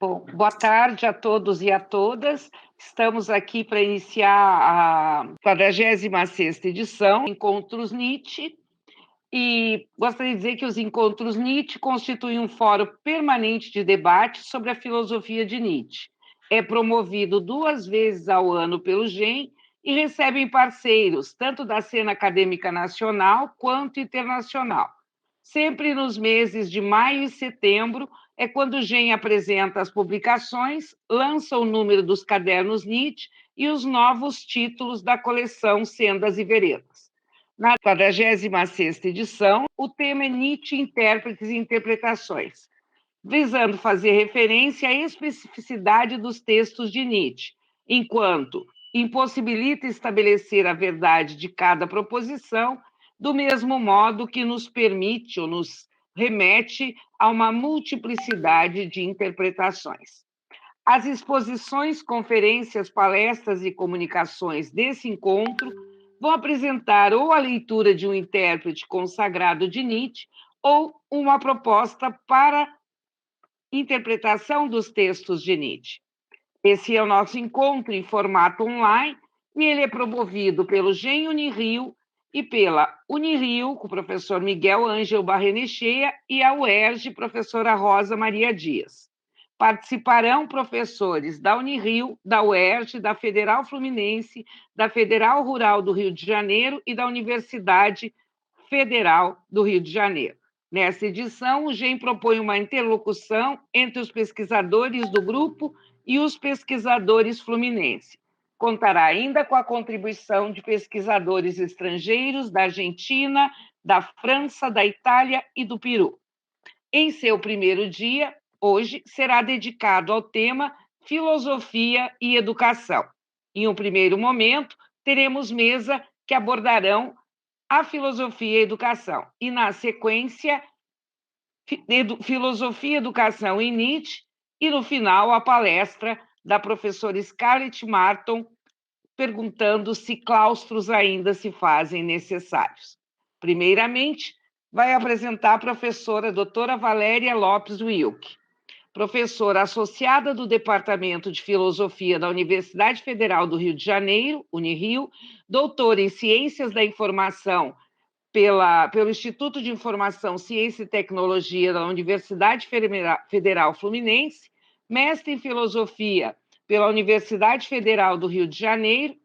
Bom, boa tarde a todos e a todas. Estamos aqui para iniciar a 46ª edição Encontros Nietzsche, e gostaria de dizer que os Encontros Nietzsche constituem um fórum permanente de debate sobre a filosofia de Nietzsche. É promovido 2 vezes ao ano pelo GEM e recebem parceiros, tanto da cena acadêmica nacional quanto internacional. Sempre nos meses de maio e setembro é quando o GEM apresenta as publicações, lança o número dos cadernos Nietzsche e os novos títulos da coleção Sendas e Veredas. Na 46ª edição, o tema é Nietzsche, intérpretes e interpretações, visando fazer referência à especificidade dos textos de Nietzsche, enquanto impossibilita estabelecer a verdade de cada proposição, do mesmo modo que nos permite ou nos remete a uma multiplicidade de interpretações. As exposições, conferências, palestras e comunicações desse encontro vão apresentar ou a leitura de um intérprete consagrado de Nietzsche ou uma proposta para interpretação dos textos de Nietzsche. Esse é o nosso encontro em formato online e ele é promovido pelo GEM Unirio e pela Unirio, com o professor Miguel Ângelo Barrenechea, e a UERJ, professora Rosa Maria Dias. Participarão professores da Unirio, da UERJ, da Federal Fluminense, da Federal Rural do Rio de Janeiro e da Universidade Federal do Rio de Janeiro. Nessa edição, o GEM propõe uma interlocução entre os pesquisadores do grupo e os pesquisadores fluminenses. Contará ainda com a contribuição de pesquisadores estrangeiros da Argentina, da França, da Itália e do Peru. Em seu primeiro dia, hoje, será dedicado ao tema Filosofia e Educação. Em um primeiro momento, teremos mesa que abordarão a filosofia e educação, e, na sequência, filosofia e educação em Nietzsche, e, no final, a palestra da professora Scarlett Martin, perguntando se claustros ainda se fazem necessários. Primeiramente, vai apresentar a professora doutora Valéria Lopes Wilk, professora associada do Departamento de Filosofia da Universidade Federal do Rio de Janeiro, Unirio, doutora em Ciências da Informação pelo Instituto de Informação, Ciência e Tecnologia da Universidade Federal Fluminense, mestre em Filosofia pela Universidade Federal do Rio de Janeiro,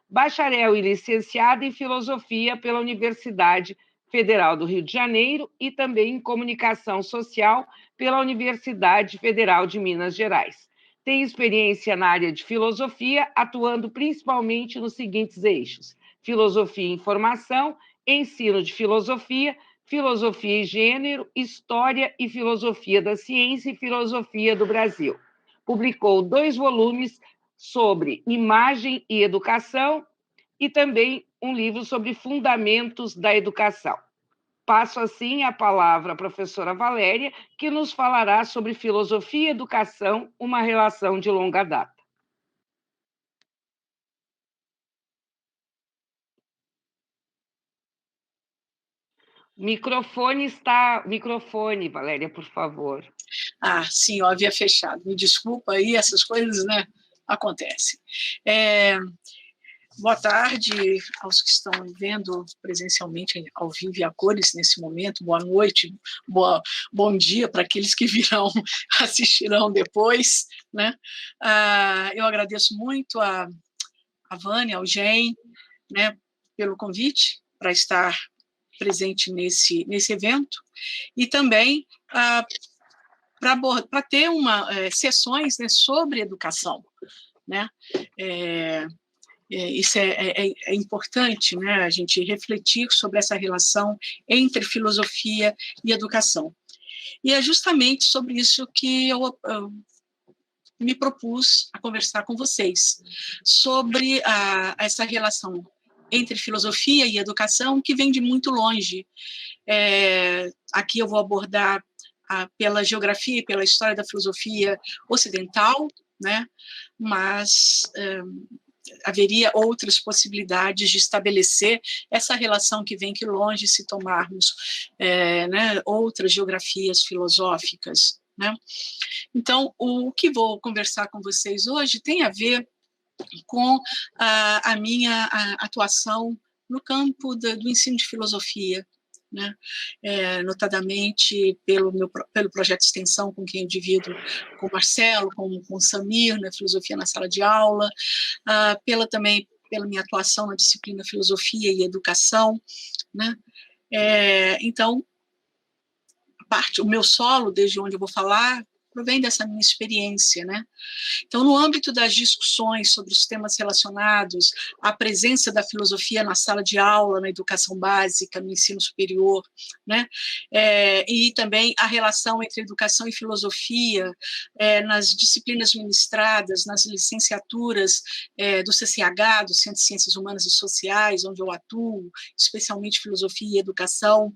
bacharel e licenciada em Filosofia pela Universidade Federal do Rio de Janeiro e também em Comunicação Social pela Universidade Federal de Minas Gerais. Tem experiência na área de filosofia, atuando principalmente nos seguintes eixos: filosofia e informação, ensino de filosofia, filosofia e gênero, história e filosofia da ciência e filosofia do Brasil. Publicou 2 volumes sobre imagem e educação e também um livro sobre fundamentos da educação. Passo, assim, a palavra à professora Valéria, que nos falará sobre filosofia e educação, uma relação de longa data. Microfone, Valéria, por favor. Sim, eu havia fechado. Me desculpa aí, essas coisas, né, acontecem. Boa tarde aos que estão vendo presencialmente, ao vivo e a cores nesse momento. Boa noite, bom dia para aqueles que virão, assistirão depois, né? Eu agradeço muito a Vânia, ao GEM, né, pelo convite para estar presente nesse evento, e também para ter sessões, né, sobre educação, né? Isso é importante, né, a gente refletir sobre essa relação entre filosofia e educação. E é justamente sobre isso que eu me propus a conversar com vocês, sobre essa relação entre filosofia e educação, que vem de muito longe. Aqui eu vou abordar pela geografia e pela história da filosofia ocidental, né? Mas haveria outras possibilidades de estabelecer essa relação que vem de longe, se tomarmos né, outras geografias filosóficas, né? Então, o que vou conversar com vocês hoje tem a ver com a minha atuação no campo do ensino de filosofia, né? Notadamente pelo projeto de extensão com quem eu divido com o Marcelo, com o Samir, na Filosofia na Sala de Aula, também pela minha atuação na disciplina Filosofia e Educação, né? Então, o meu solo, desde onde eu vou falar, provém dessa minha experiência, né? Então, no âmbito das discussões sobre os temas relacionados à presença da filosofia na sala de aula, na educação básica, no ensino superior, né? E também a relação entre educação e filosofia nas disciplinas ministradas, nas licenciaturas do CCH, do Centro de Ciências Humanas e Sociais, onde eu atuo, especialmente filosofia e educação.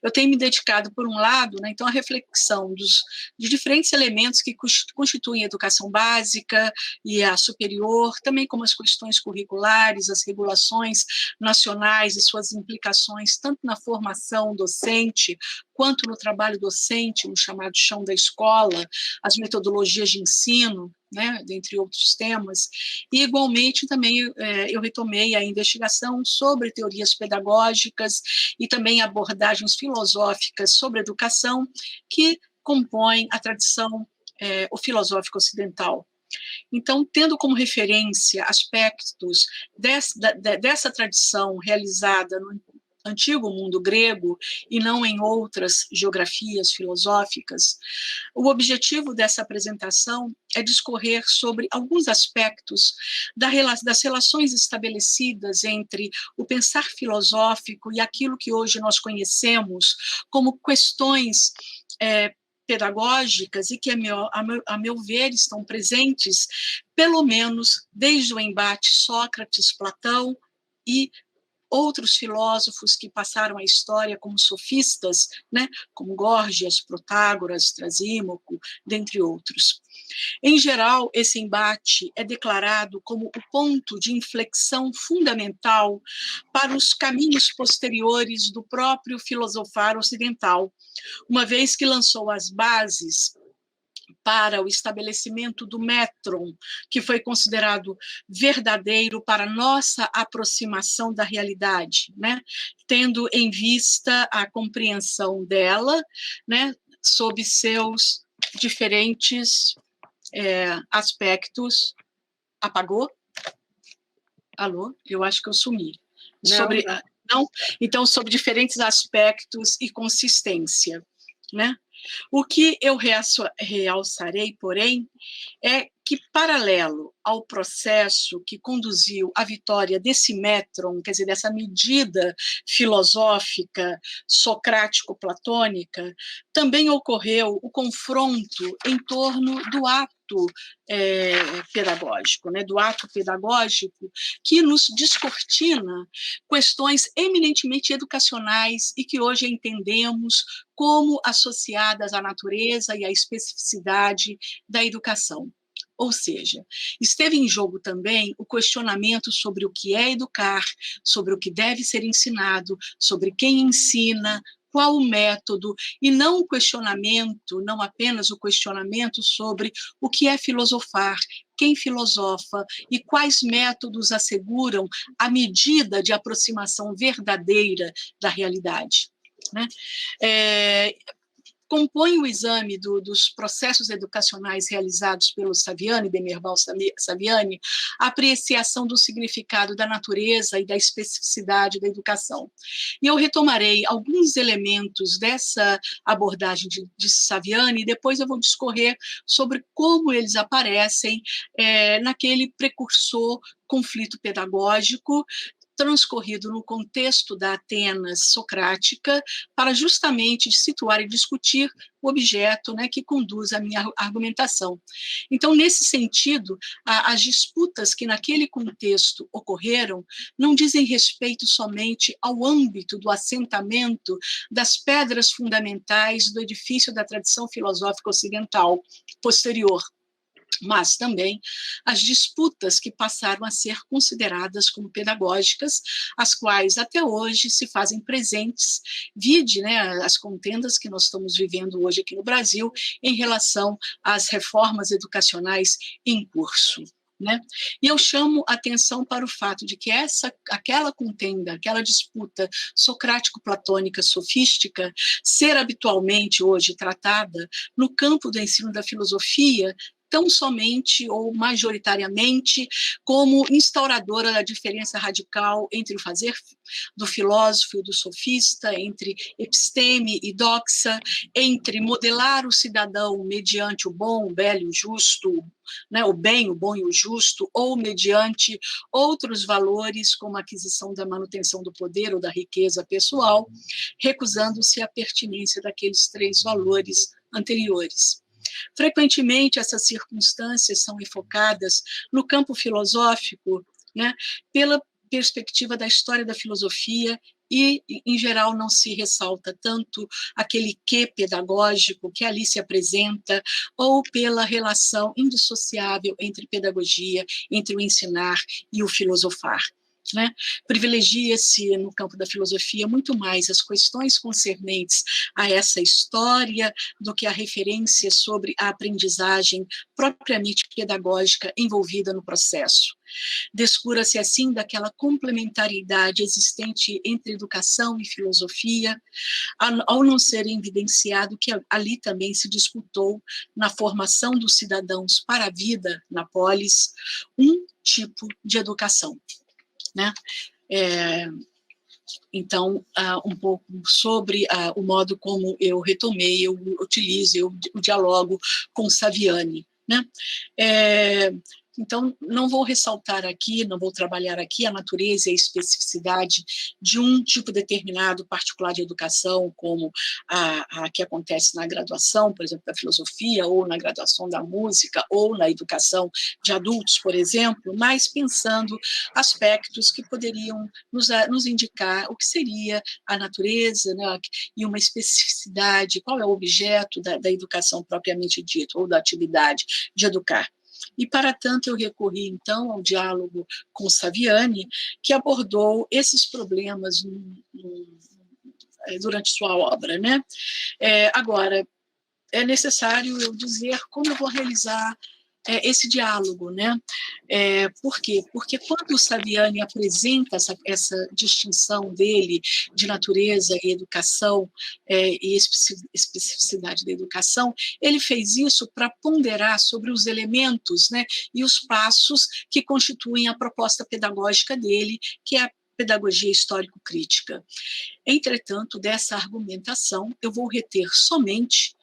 Eu tenho me dedicado, por um lado, né, então, à reflexão dos diferentes elementos que constituem a educação básica e a superior, também como as questões curriculares, as regulações nacionais e suas implicações, tanto na formação docente, quanto no trabalho docente, no chamado chão da escola, as metodologias de ensino, né, dentre outros temas. E, igualmente, também eu retomei a investigação sobre teorias pedagógicas e também abordagens filosóficas sobre educação que compõem a tradição o filosófico ocidental. Então, tendo como referência aspectos dessa tradição realizada no antigo mundo grego e não em outras geografias filosóficas, o objetivo dessa apresentação é discorrer sobre alguns aspectos das relações estabelecidas entre o pensar filosófico e aquilo que hoje nós conhecemos como questões pedagógicas e que, a meu ver, estão presentes, pelo menos desde o embate Sócrates-Platão e outros filósofos que passaram a história como sofistas, né, como Górgias, Protágoras, Trasímaco, dentre outros. Em geral, esse embate é declarado como o ponto de inflexão fundamental para os caminhos posteriores do próprio filosofar ocidental, uma vez que lançou as bases para o estabelecimento do métron, que foi considerado verdadeiro para nossa aproximação da realidade, né? Tendo em vista a compreensão dela, né, sob seus diferentes aspectos. Apagou? Alô? Eu acho que eu sumi. Não? Então, sobre diferentes aspectos e consistência, né? O que eu realçarei, porém, é que, paralelo ao processo que conduziu à vitória desse métron, quer dizer, dessa medida filosófica socrático-platônica, também ocorreu o confronto em torno do ato pedagógico, né, do ato pedagógico que nos descortina questões eminentemente educacionais e que hoje entendemos como associadas à natureza e à especificidade da educação. Ou seja, esteve em jogo também o questionamento sobre o que é educar, sobre o que deve ser ensinado, sobre quem ensina, qual o método, e não o questionamento, não apenas o questionamento sobre o que é filosofar, quem filosofa e quais métodos asseguram a medida de aproximação verdadeira da realidade, né? Compõe o exame dos processos educacionais realizados pelo Saviani, Demirbaal Saviani, a apreciação do significado da natureza e da especificidade da educação. E eu retomarei alguns elementos dessa abordagem de Saviani e depois eu vou discorrer sobre como eles aparecem naquele precursor conflito pedagógico transcorrido no contexto da Atenas socrática, para justamente situar e discutir o objeto, né, que conduz a minha argumentação. Então, nesse sentido, as disputas que naquele contexto ocorreram não dizem respeito somente ao âmbito do assentamento das pedras fundamentais do edifício da tradição filosófica ocidental posterior, mas também as disputas que passaram a ser consideradas como pedagógicas, as quais até hoje se fazem presentes, vide, né, as contendas que nós estamos vivendo hoje aqui no Brasil em relação às reformas educacionais em curso. Né? E eu chamo atenção para o fato de que aquela contenda, aquela disputa socrático-platônica sofística, ser habitualmente hoje tratada no campo do ensino da filosofia, tão somente ou majoritariamente como instauradora da diferença radical entre o fazer do filósofo e do sofista, entre episteme e doxa, entre modelar o cidadão mediante o bom, o belo e o justo, né, o bem, o bom e o justo, ou mediante outros valores, como a aquisição da manutenção do poder ou da riqueza pessoal, recusando-se à pertinência daqueles três valores anteriores. Frequentemente, essas circunstâncias são enfocadas no campo filosófico, né, pela perspectiva da história da filosofia e, em geral, não se ressalta tanto aquele quê pedagógico que ali se apresenta, ou pela relação indissociável entre pedagogia, entre o ensinar e o filosofar. Né? Privilegia-se no campo da filosofia muito mais as questões concernentes a essa história do que a referência sobre a aprendizagem propriamente pedagógica envolvida no processo. Descura-se assim daquela complementariedade existente entre educação e filosofia, ao não ser evidenciado que ali também se disputou na formação dos cidadãos para a vida na polis um tipo de educação. Né? Então, um pouco sobre o modo como eu retomei, eu utilizo, eu dialogo com Saviani. Né? Então, não vou ressaltar aqui, não vou trabalhar aqui a natureza e a especificidade de um tipo determinado particular de educação, como a que acontece na graduação, por exemplo, da filosofia, ou na graduação da música, ou na educação de adultos, por exemplo, mas pensando aspectos que poderiam nos indicar o que seria a natureza, né, e uma especificidade, qual é o objeto da educação propriamente dita, ou da atividade de educar. E, para tanto, eu recorri, então, ao diálogo com Saviani, que abordou esses problemas durante sua obra. Né? Agora, é necessário eu dizer como eu vou realizar esse diálogo. Né? Por quê? Porque quando o Saviani apresenta essa distinção dele de natureza e educação e especificidade da educação, ele fez isso para ponderar sobre os elementos, né, e os passos que constituem a proposta pedagógica dele, que é a pedagogia histórico-crítica. Entretanto, dessa argumentação, eu vou reter somente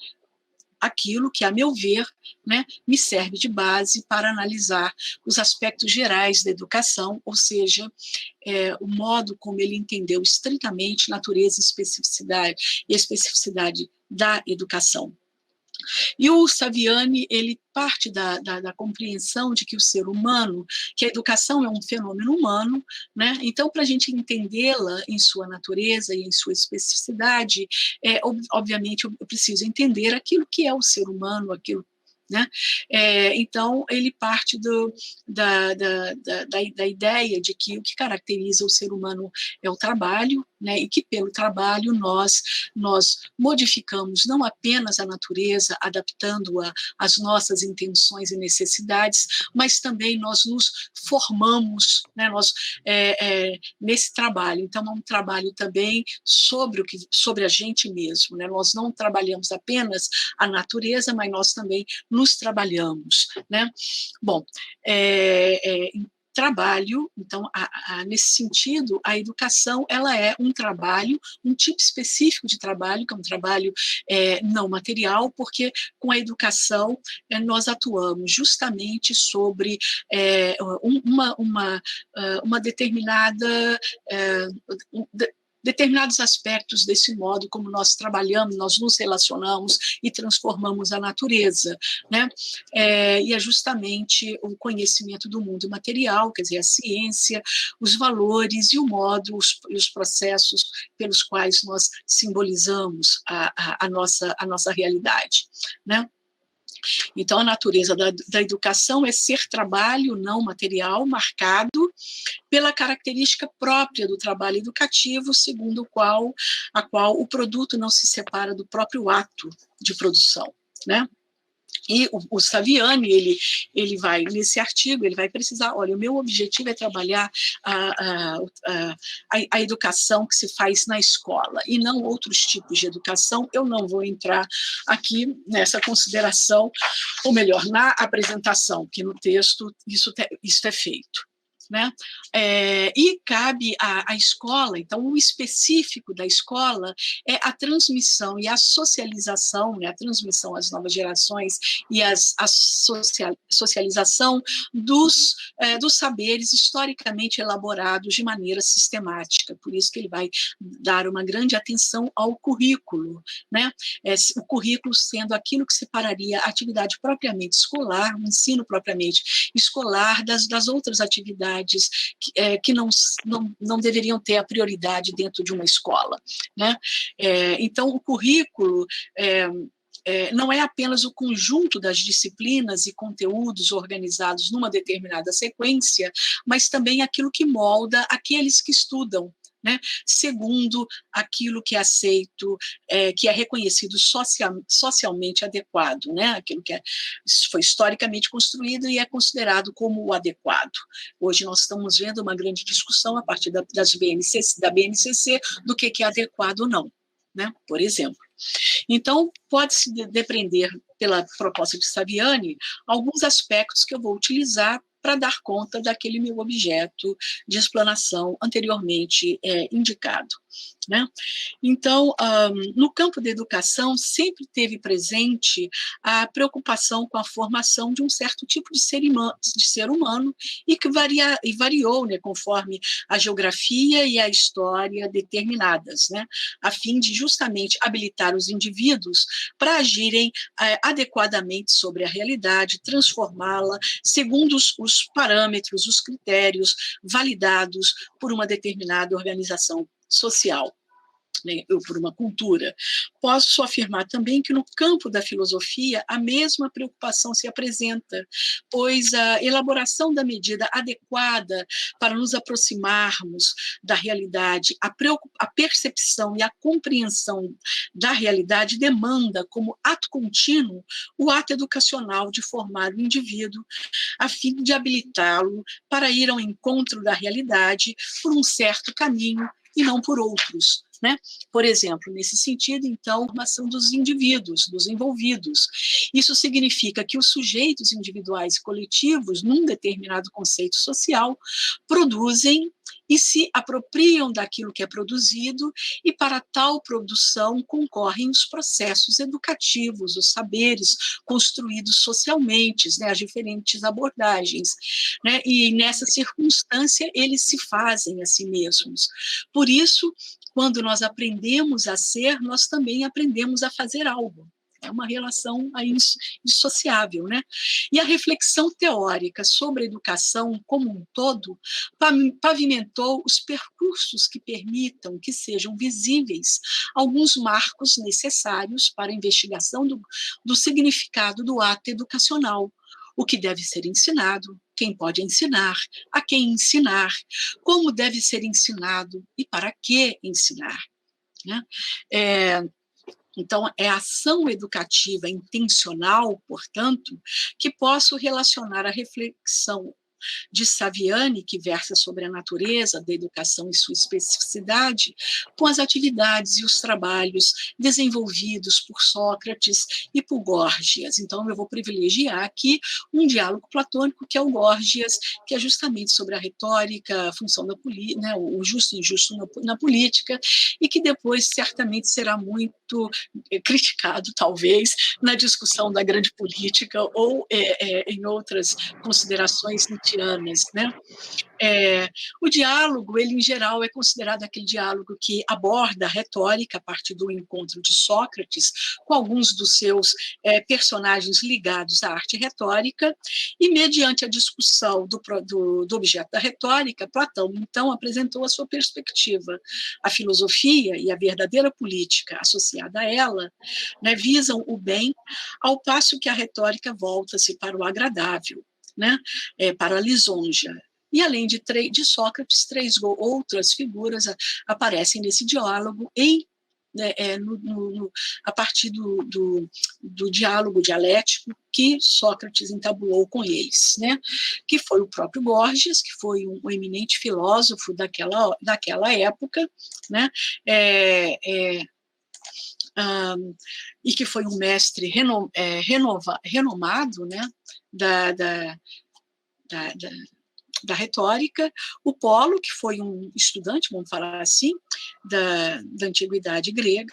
aquilo que, a meu ver, né, me serve de base para analisar os aspectos gerais da educação, ou seja, o modo como ele entendeu estritamente natureza e especificidade da educação. E o Saviani, ele parte da compreensão de que o ser humano, que a educação é um fenômeno humano, né? Então, para a gente entendê-la em sua natureza e em sua especificidade, obviamente, eu preciso entender aquilo que é o ser humano, aquilo. Né? Então, ele parte da ideia de que o que caracteriza o ser humano é o trabalho, né? E que pelo trabalho nós modificamos não apenas a natureza, adaptando-a às nossas intenções e necessidades, mas também nós nos formamos, né? Nesse trabalho. Então, é um trabalho também sobre a gente mesmo. Né? Nós não trabalhamos apenas a natureza, mas nós também nos trabalhamos. Né? Bom, trabalho, então, nesse sentido, a educação ela é um trabalho, um tipo específico de trabalho, que é um trabalho não material, porque com a educação nós atuamos justamente sobre uma determinada determinados aspectos desse modo como nós trabalhamos, nós nos relacionamos e transformamos a natureza. Né? E é justamente o conhecimento do mundo material, quer dizer, a ciência, os valores e o modo, e os processos pelos quais nós simbolizamos a nossa realidade. Né? Então, a natureza da educação é ser trabalho não material, marcado pela característica própria do trabalho educativo, segundo a qual o produto não se separa do próprio ato de produção, né? E o Saviani, ele vai, nesse artigo, ele vai precisar, olha, o meu objetivo é trabalhar a educação que se faz na escola, e não outros tipos de educação. Eu não vou entrar aqui nessa consideração, ou melhor, na apresentação, que no texto isso é feito. Né? E cabe à escola, então o específico da escola é a transmissão e a socialização, né? A transmissão às novas gerações e a socialização dos saberes historicamente elaborados de maneira sistemática. Por isso que ele vai dar uma grande atenção ao currículo, né? O currículo sendo aquilo que separaria a atividade propriamente escolar, o ensino propriamente escolar, das outras atividades que não deveriam ter a prioridade dentro de uma escola, né? Então, o currículo não é apenas o conjunto das disciplinas e conteúdos organizados numa determinada sequência, mas também aquilo que molda aqueles que estudam, né, segundo aquilo que é aceito, que é reconhecido socialmente adequado, né, aquilo que foi historicamente construído e é considerado como o adequado. Hoje nós estamos vendo uma grande discussão a partir da BNCC do que é adequado ou não, né, por exemplo. Então, pode-se depreender, pela proposta de Saviani, alguns aspectos que eu vou utilizar para dar conta daquele meu objeto de explanação anteriormente indicado, né? Então, no campo da educação, sempre teve presente a preocupação com a formação de um certo tipo de ser humano e que variou, né, conforme a geografia e a história determinadas, né, a fim de justamente habilitar os indivíduos para agirem adequadamente sobre a realidade, transformá-la segundo os parâmetros, os critérios validados por uma determinada organização social, né, ou por uma cultura. Posso afirmar também que no campo da filosofia a mesma preocupação se apresenta, pois a elaboração da medida adequada para nos aproximarmos da realidade, a percepção e a compreensão da realidade demanda como ato contínuo o ato educacional de formar o indivíduo a fim de habilitá-lo para ir ao encontro da realidade por um certo caminho e não por outros, né? Por exemplo, nesse sentido, então, a formação dos indivíduos, dos envolvidos. Isso significa que os sujeitos individuais e coletivos, num determinado conceito social, produzem e se apropriam daquilo que é produzido, e para tal produção concorrem os processos educativos, os saberes construídos socialmente, né, as diferentes abordagens, né, e nessa circunstância eles se fazem a si mesmos. Por isso, quando nós aprendemos a ser, nós também aprendemos a fazer algo. É uma relação aí indissociável, né? E a reflexão teórica sobre a educação como um todo pavimentou os percursos que permitam que sejam visíveis alguns marcos necessários para a investigação do significado do ato educacional, o que deve ser ensinado, quem pode ensinar, a quem ensinar, como deve ser ensinado e para que ensinar, né? Então, é a ação educativa intencional, portanto, que posso relacionar a reflexão de Saviani, que versa sobre a natureza da educação e sua especificidade, com as atividades e os trabalhos desenvolvidos por Sócrates e por Górgias. Então, eu vou privilegiar aqui um diálogo platônico, que é o Górgias, que é justamente sobre a retórica, a função da política, né, o justo e injusto na política, e que depois certamente será muito criticado, talvez, na discussão da grande política ou em outras considerações kantianas, né? O diálogo, ele em geral é considerado aquele diálogo que aborda a retórica a partir do encontro de Sócrates com alguns dos seus personagens ligados à arte retórica, e mediante a discussão do objeto da retórica, Platão então apresentou a sua perspectiva. A filosofia e a verdadeira política associada a ela, né, visam o bem, ao passo que a retórica volta-se para o agradável, né, para a lisonja. E, além de Sócrates, três outras figuras aparecem nesse diálogo a partir do diálogo dialético que Sócrates entabulou com eles, né? Que foi o próprio Gorgias, que foi um eminente filósofo daquela época, né? E que foi um mestre renomado, né? Da retórica, o Polo, que foi um estudante, vamos falar assim, da antiguidade grega,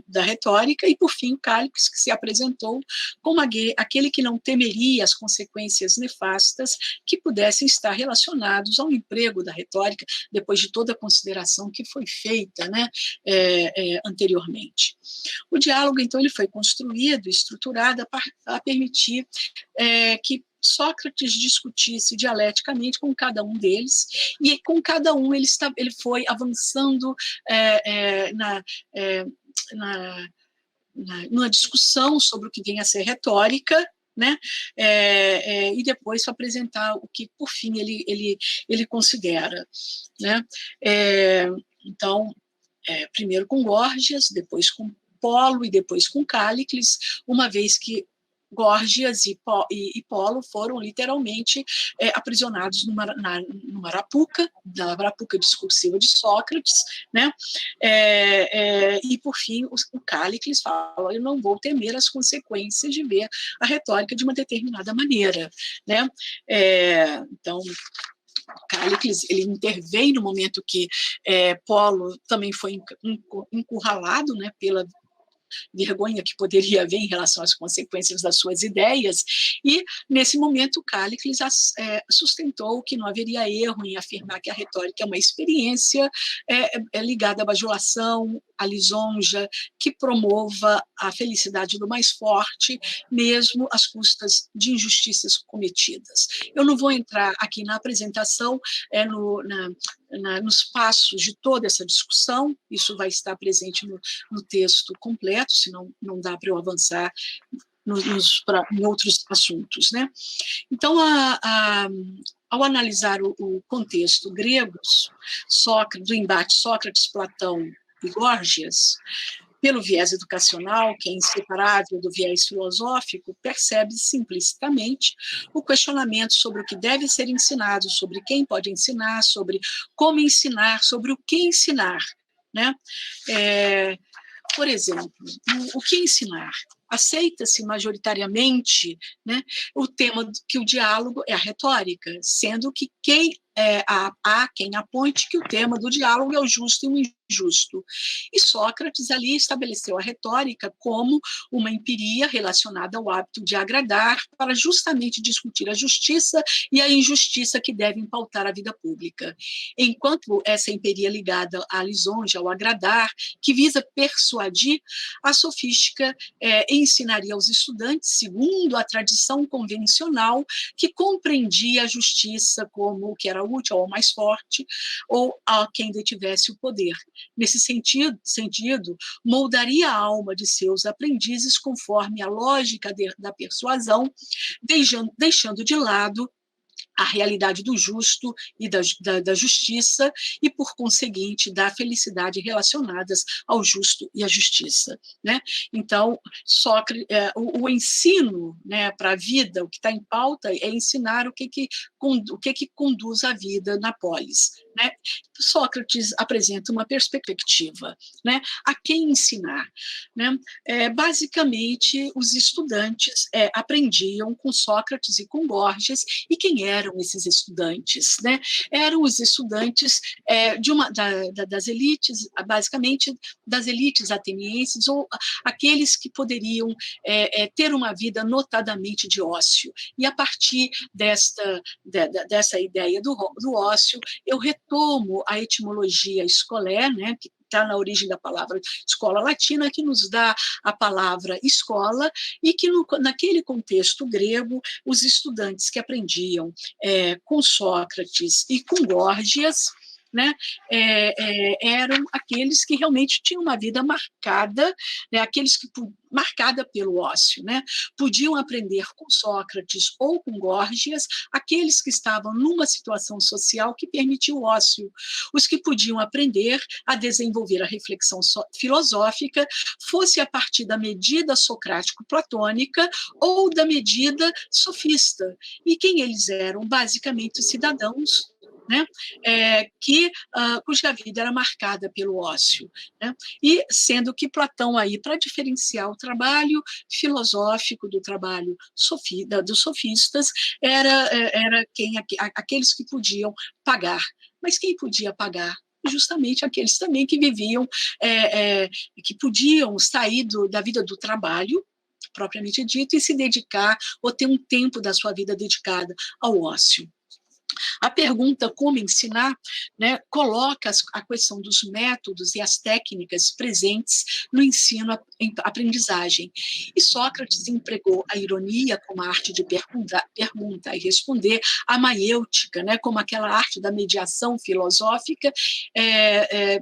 da retórica, e, por fim, o Cállicles, que se apresentou como aquele que não temeria as consequências nefastas que pudessem estar relacionados ao emprego da retórica, depois de toda a consideração que foi feita, né, anteriormente. O diálogo, então, ele foi construído, estruturado a permitir que Sócrates discutisse dialeticamente com cada um deles, e com cada um ele foi avançando numa discussão sobre o que vem a ser retórica, né? E depois apresentar o que, por fim, ele considera, né? Então, primeiro com Gorgias, depois com Polo e depois com Cállicles, uma vez que Gorgias e Polo foram literalmente aprisionados numa arapuca, na arapuca discursiva de Sócrates, né? E, por fim, o Cállicles fala: eu não vou temer as consequências de ver a retórica de uma determinada maneira, né? Então, Cállicles, ele intervém no momento que Polo também foi encurralado, né, pela vergonha que poderia haver em relação às consequências das suas ideias, e, nesse momento, Cállicles sustentou que não haveria erro em afirmar que a retórica é uma experiência ligada à bajulação, à lisonja, que promova a felicidade do mais forte, mesmo às custas de injustiças cometidas. Eu não vou entrar aqui na apresentação, nos passos de toda essa discussão, isso vai estar presente no texto completo, senão não dá para eu avançar em outros assuntos, né? Então, ao analisar o contexto grego do embate Sócrates-Platão e Gorgias, pelo viés educacional, que é inseparável do viés filosófico, percebe-se implicitamente o questionamento sobre o que deve ser ensinado, sobre quem pode ensinar, sobre como ensinar, sobre o que ensinar, né? Por exemplo, o que ensinar? Aceita-se majoritariamente, né, o tema que o diálogo é a retórica, sendo que há quem aponte que o tema do diálogo é o justo e o injusto. E Sócrates ali estabeleceu a retórica como uma empiria relacionada ao hábito de agradar, para justamente discutir a justiça e a injustiça que devem pautar a vida pública. Enquanto essa empiria ligada à lisonja, ao agradar, que visa persuadir, a sofística ensinaria aos estudantes, segundo a tradição convencional, que compreendia a justiça como o que era útil ao mais forte ou a quem detivesse o poder. Nesse sentido, moldaria a alma de seus aprendizes conforme a lógica da persuasão, deixando de lado a realidade do justo e da justiça e, por conseguinte, da felicidade relacionadas ao justo e à justiça, né? Então, Sócrates, o ensino, né, para a vida, o que está em pauta é ensinar o que conduz a vida na polis, né? Sócrates apresenta uma perspectiva, né? A quem ensinar, né? Basicamente, os estudantes aprendiam com Sócrates e com Gorgias. E quem eram esses estudantes, né? Eram os estudantes das elites, basicamente das elites atenienses, ou aqueles que poderiam ter uma vida notadamente de ócio. E a partir dessa ideia do ócio, eu retomo a etimologia escolé, né, que está na origem da palavra escola latina, que nos dá a palavra escola, e que naquele contexto grego, os estudantes que aprendiam com Sócrates e com Gorgias, né, eram aqueles que realmente tinham uma vida marcada, né, aqueles que marcada pelo ócio, né? Podiam aprender com Sócrates ou com Gorgias, aqueles que estavam numa situação social que permitia o ócio, os que podiam aprender a desenvolver a reflexão filosófica, fosse a partir da medida socrático-platônica ou da medida sofista. E quem eles eram? Basicamente cidadãos, né, cuja vida era marcada pelo ócio, né? E sendo que Platão, aí, para diferenciar o trabalho filosófico do trabalho dos sofistas, era aqueles que podiam pagar. Mas quem podia pagar? Justamente aqueles também que viviam, que podiam sair da vida do trabalho, propriamente dito, e se dedicar, ou ter um tempo da sua vida dedicada ao ócio. A pergunta como ensinar, né, coloca a questão dos métodos e as técnicas presentes no ensino-aprendizagem. E Sócrates empregou a ironia como a arte de perguntar e responder, a maiêutica, né, como aquela arte da mediação filosófica,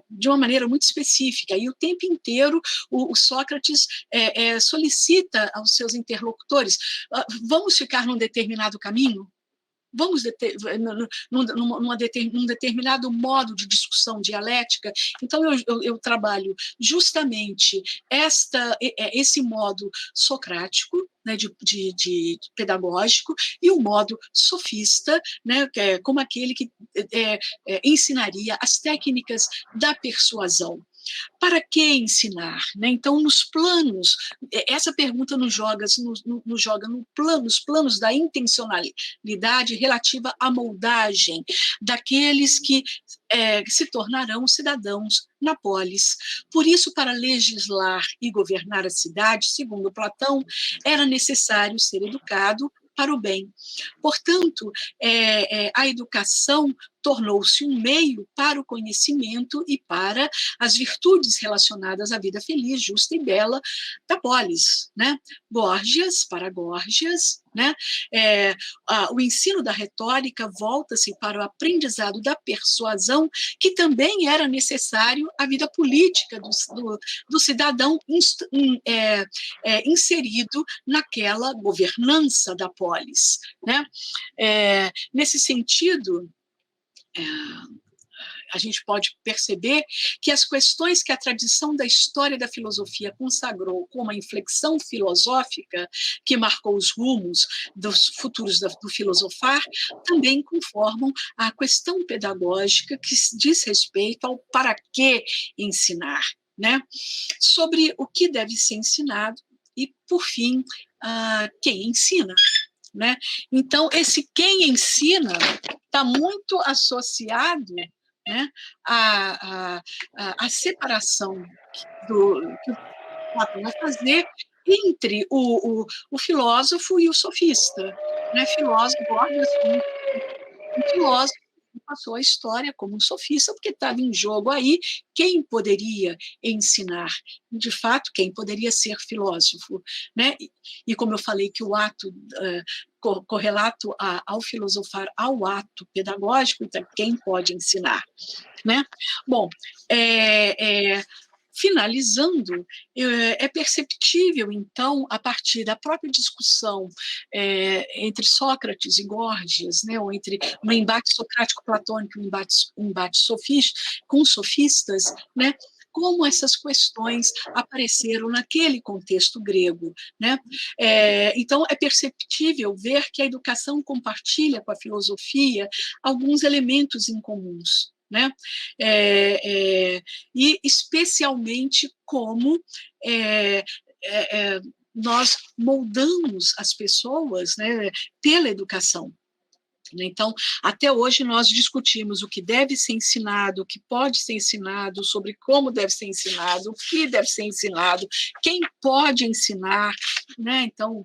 de uma maneira muito específica. E o tempo inteiro o Sócrates solicita aos seus interlocutores: vamos ficar num determinado caminho? Vamos num determinado modo de discussão dialética. Então, eu trabalho justamente esse modo socrático, né, de pedagógico, e o modo sofista, né, como aquele que ensinaria as técnicas da persuasão. Para que ensinar? Né? Então, nos planos, essa pergunta nos joga nos planos da intencionalidade relativa à moldagem daqueles que se tornarão cidadãos na polis. Por isso, para legislar e governar a cidade, segundo Platão, era necessário ser educado para o bem. Portanto, a educação tornou-se um meio para o conhecimento e para as virtudes relacionadas à vida feliz, justa e bela da polis, né? Para Gorgias, né? O ensino da retórica volta-se para o aprendizado da persuasão, que também era necessário à vida política do cidadão inserido naquela governança da polis, né? Nesse sentido, a gente pode perceber que as questões que a tradição da história da filosofia consagrou como a inflexão filosófica que marcou os rumos dos futuros do filosofar também conformam a questão pedagógica que diz respeito ao para que ensinar, né? Sobre o que deve ser ensinado e, por fim, quem ensina, né? Então, esse quem ensina está muito associado, né, à separação que o Platão vai fazer entre o filósofo e o sofista. Né? Filósofo, Gorgias, um filósofo que passou a história como um sofista, porque estava em jogo aí quem poderia ensinar, de fato, quem poderia ser filósofo. Né? E como eu falei que o ato correlato ao filosofar, ao ato pedagógico, então quem pode ensinar, né? Bom, finalizando, é perceptível, então, a partir da própria discussão entre Sócrates e Gorgias, né, ou entre um embate socrático-platônico e um embate sofista, com sofistas, né, como essas questões apareceram naquele contexto grego, né? Então, é perceptível ver que a educação compartilha com a filosofia alguns elementos incomuns, né? E especialmente como nós moldamos as pessoas, né, pela educação. Então, até hoje nós discutimos o que deve ser ensinado, o que pode ser ensinado, sobre como deve ser ensinado, o que deve ser ensinado, quem pode ensinar, né? Então,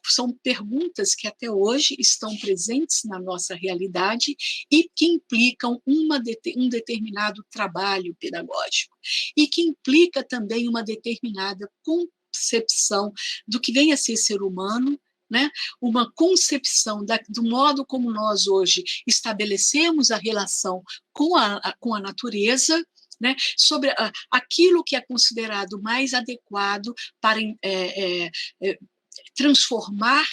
são perguntas que até hoje estão presentes na nossa realidade e que implicam um determinado trabalho pedagógico e que implica também uma determinada concepção do que vem a ser humano, né? Uma concepção do modo como nós hoje estabelecemos a relação com a natureza, né? Sobre aquilo que é considerado mais adequado para transformar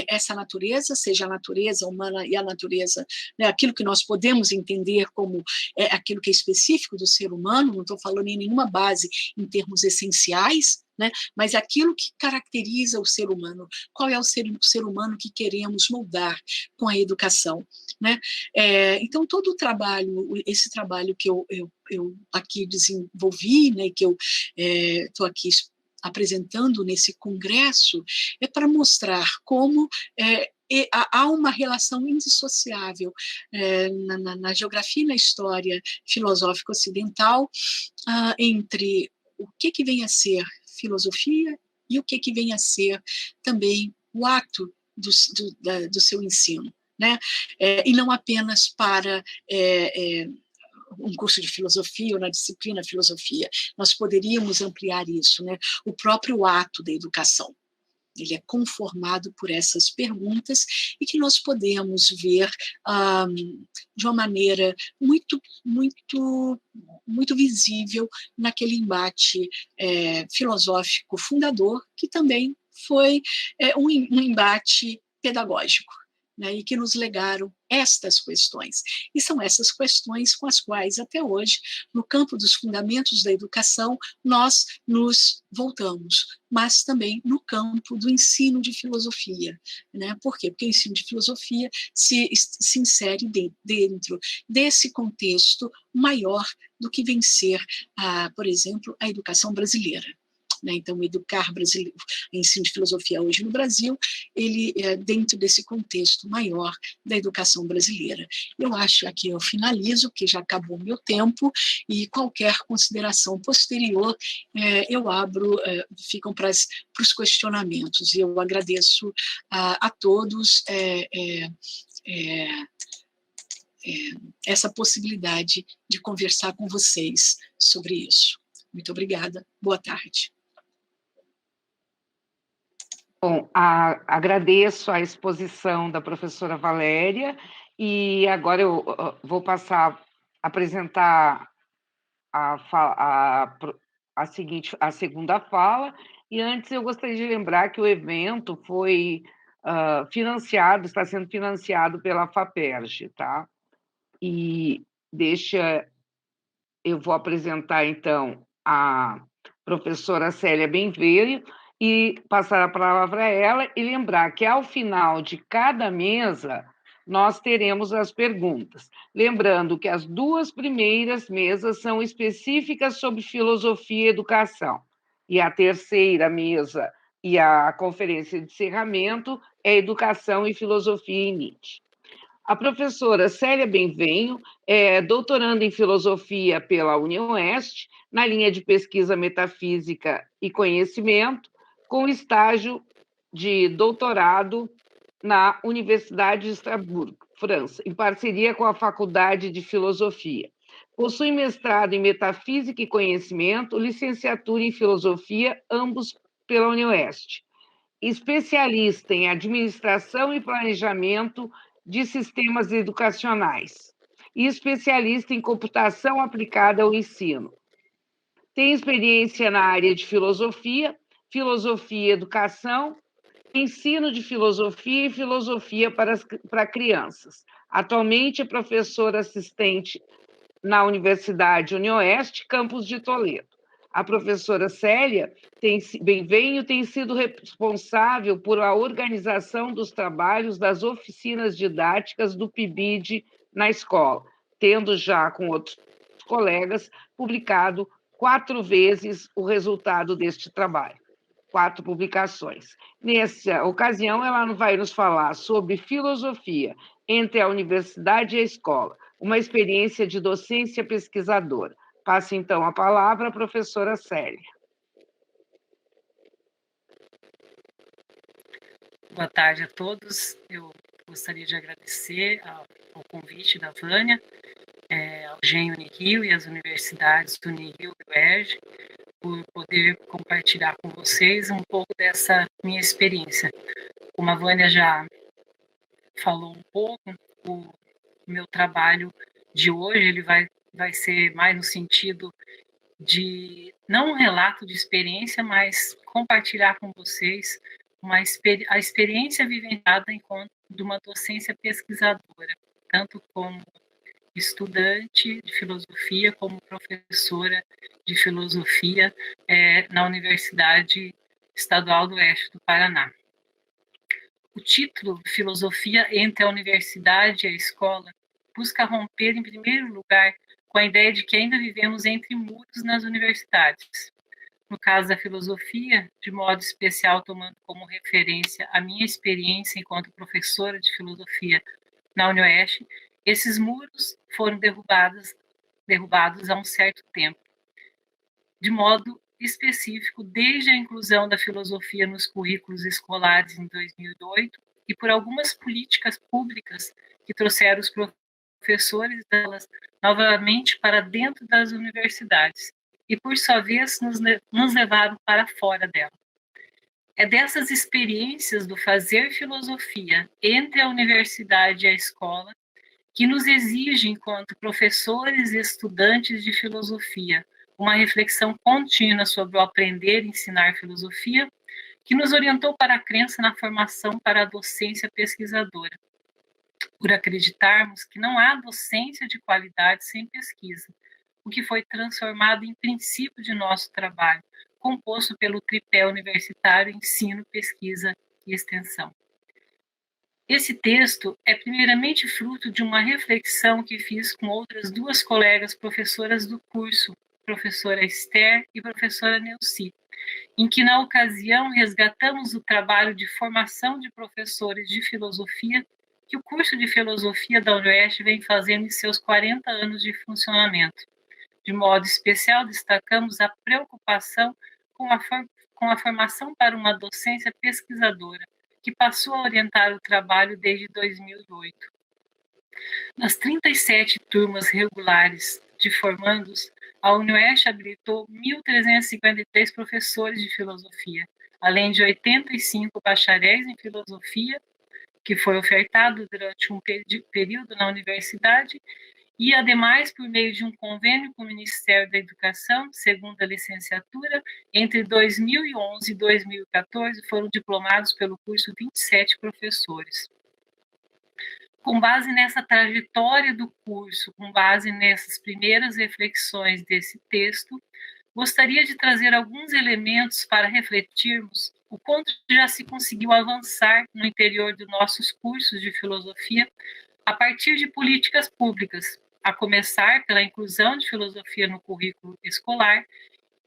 essa natureza, seja a natureza humana e a natureza, né, aquilo que nós podemos entender como aquilo que é específico do ser humano, não estou falando em nenhuma base em termos essenciais, né, mas aquilo que caracteriza o ser humano, qual é o ser humano que queremos moldar com a educação, né? Então, todo o trabalho, esse trabalho que eu aqui desenvolvi, né, que eu estou aqui apresentando nesse congresso, é para mostrar como há uma relação indissociável na geografia e na história filosófica ocidental entre o que vem a ser filosofia e o que vem a ser também o ato do seu ensino, né? E não apenas para um curso de filosofia ou na disciplina filosofia. Nós poderíamos ampliar isso, né? O próprio ato da educação. Ele é conformado por essas perguntas e que nós podemos ver de uma maneira muito, muito, muito visível naquele embate filosófico fundador, que também foi um embate pedagógico, né, e que nos legaram estas questões. E são essas questões com as quais, até hoje, no campo dos fundamentos da educação, nós nos voltamos, mas também no campo do ensino de filosofia. Né? Por quê? Porque o ensino de filosofia se insere dentro desse contexto maior do que vem ser, por exemplo, a educação brasileira. Né? Então, o educar brasileiro, o ensino de filosofia hoje no Brasil, ele é dentro desse contexto maior da educação brasileira. Eu acho, aqui eu finalizo, que já acabou o meu tempo, e qualquer consideração posterior eu abro, ficam para os questionamentos. E eu agradeço a todos essa possibilidade de conversar com vocês sobre isso. Muito obrigada, boa tarde. Bom, agradeço a exposição da professora Valéria e agora eu vou passar a apresentar a segunda fala, e antes eu gostaria de lembrar que o evento foi está sendo financiado pela FAPERJ, tá? E eu vou apresentar, então, a professora Célia Benveio, e passar a palavra a ela e lembrar que, ao final de cada mesa, nós teremos as perguntas. Lembrando que as 2 primeiras mesas são específicas sobre filosofia e educação, e a terceira mesa e a conferência de encerramento é educação e filosofia em Nietzsche. A professora Célia Benvenho é doutoranda em filosofia pela UniOeste, na linha de pesquisa metafísica e conhecimento, com estágio de doutorado na Universidade de Estrasburgo, França, em parceria com a Faculdade de Filosofia. Possui mestrado em metafísica e conhecimento, licenciatura em filosofia, ambos pela UniOeste. Especialista em administração e planejamento de sistemas educacionais e especialista em computação aplicada ao ensino. Tem experiência na área de filosofia, filosofia e educação, ensino de filosofia e filosofia para crianças. Atualmente é professora assistente na Universidade UniOeste, campus de Toledo. A professora Célia Benvenho tem sido responsável por a organização dos trabalhos das oficinas didáticas do PIBID na escola, tendo já, com outros colegas, publicado 4 vezes o resultado deste trabalho, 4 publicações. Nessa ocasião, ela vai nos falar sobre filosofia entre a universidade e a escola, uma experiência de docência pesquisadora. Passo, então, a palavra à professora Célia. Boa tarde a todos. Eu gostaria de agradecer ao convite da Vânia, ao GEM Unirio e às universidades do Unirio e do UERJ, por poder compartilhar com vocês um pouco dessa minha experiência. Como a Vânia já falou um pouco, o meu trabalho de hoje ele vai ser mais no sentido de, não um relato de experiência, mas compartilhar com vocês a experiência vivenciada enquanto de uma docência pesquisadora, tanto como estudante de filosofia, como professora de filosofia na Universidade Estadual do Oeste do Paraná. O título Filosofia entre a Universidade e a Escola busca romper, em primeiro lugar, com a ideia de que ainda vivemos entre muros nas universidades. No caso da filosofia, de modo especial tomando como referência a minha experiência enquanto professora de filosofia na UniOeste, esses muros foram derrubados há um certo tempo. De modo específico, desde a inclusão da filosofia nos currículos escolares em 2008 e por algumas políticas públicas que trouxeram os professores delas novamente para dentro das universidades e, por sua vez, nos levaram para fora dela. É dessas experiências do fazer filosofia entre a universidade e a escola que nos exige, enquanto professores e estudantes de filosofia, uma reflexão contínua sobre o aprender e ensinar filosofia, que nos orientou para a crença na formação para a docência pesquisadora, por acreditarmos que não há docência de qualidade sem pesquisa, o que foi transformado em princípio de nosso trabalho, composto pelo tripé universitário ensino, pesquisa e extensão. Esse texto é primeiramente fruto de uma reflexão que fiz com outras 2 colegas professoras do curso, professora Esther e professora Neuci, em que, na ocasião, resgatamos o trabalho de formação de professores de filosofia que o curso de filosofia da UniOeste vem fazendo em seus 40 anos de funcionamento. De modo especial, destacamos a preocupação com a formação para uma docência pesquisadora, que passou a orientar o trabalho desde 2008. Nas 37 turmas regulares de formandos, a UniOeste habilitou 1.353 professores de filosofia, além de 85 bacharéis em filosofia, que foi ofertado durante um período na universidade, e, ademais, por meio de um convênio com o Ministério da Educação, segunda licenciatura, entre 2011 e 2014, foram diplomados pelo curso 27 professores. Com base nessa trajetória do curso, com base nessas primeiras reflexões desse texto, gostaria de trazer alguns elementos para refletirmos o quanto já se conseguiu avançar no interior dos nossos cursos de filosofia a partir de políticas públicas, a começar pela inclusão de filosofia no currículo escolar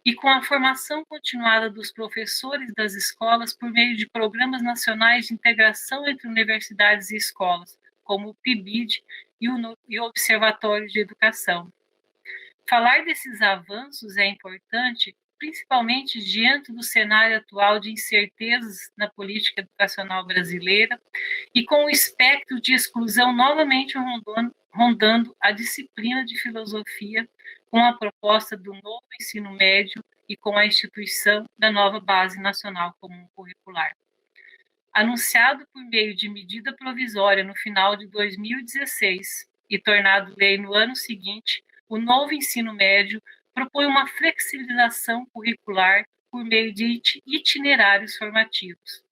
e com a formação continuada dos professores das escolas por meio de programas nacionais de integração entre universidades e escolas, como o PIBID e o Observatório de Educação. Falar desses avanços é importante, principalmente diante do cenário atual de incertezas na política educacional brasileira e com o espectro de exclusão novamente rondando a disciplina de filosofia com a proposta do novo ensino médio e com a instituição da nova Base Nacional Comum Curricular. Anunciado por meio de medida provisória no final de 2016 e tornado lei no ano seguinte, o novo ensino médio propõe uma flexibilização curricular por meio de itinerários formativos.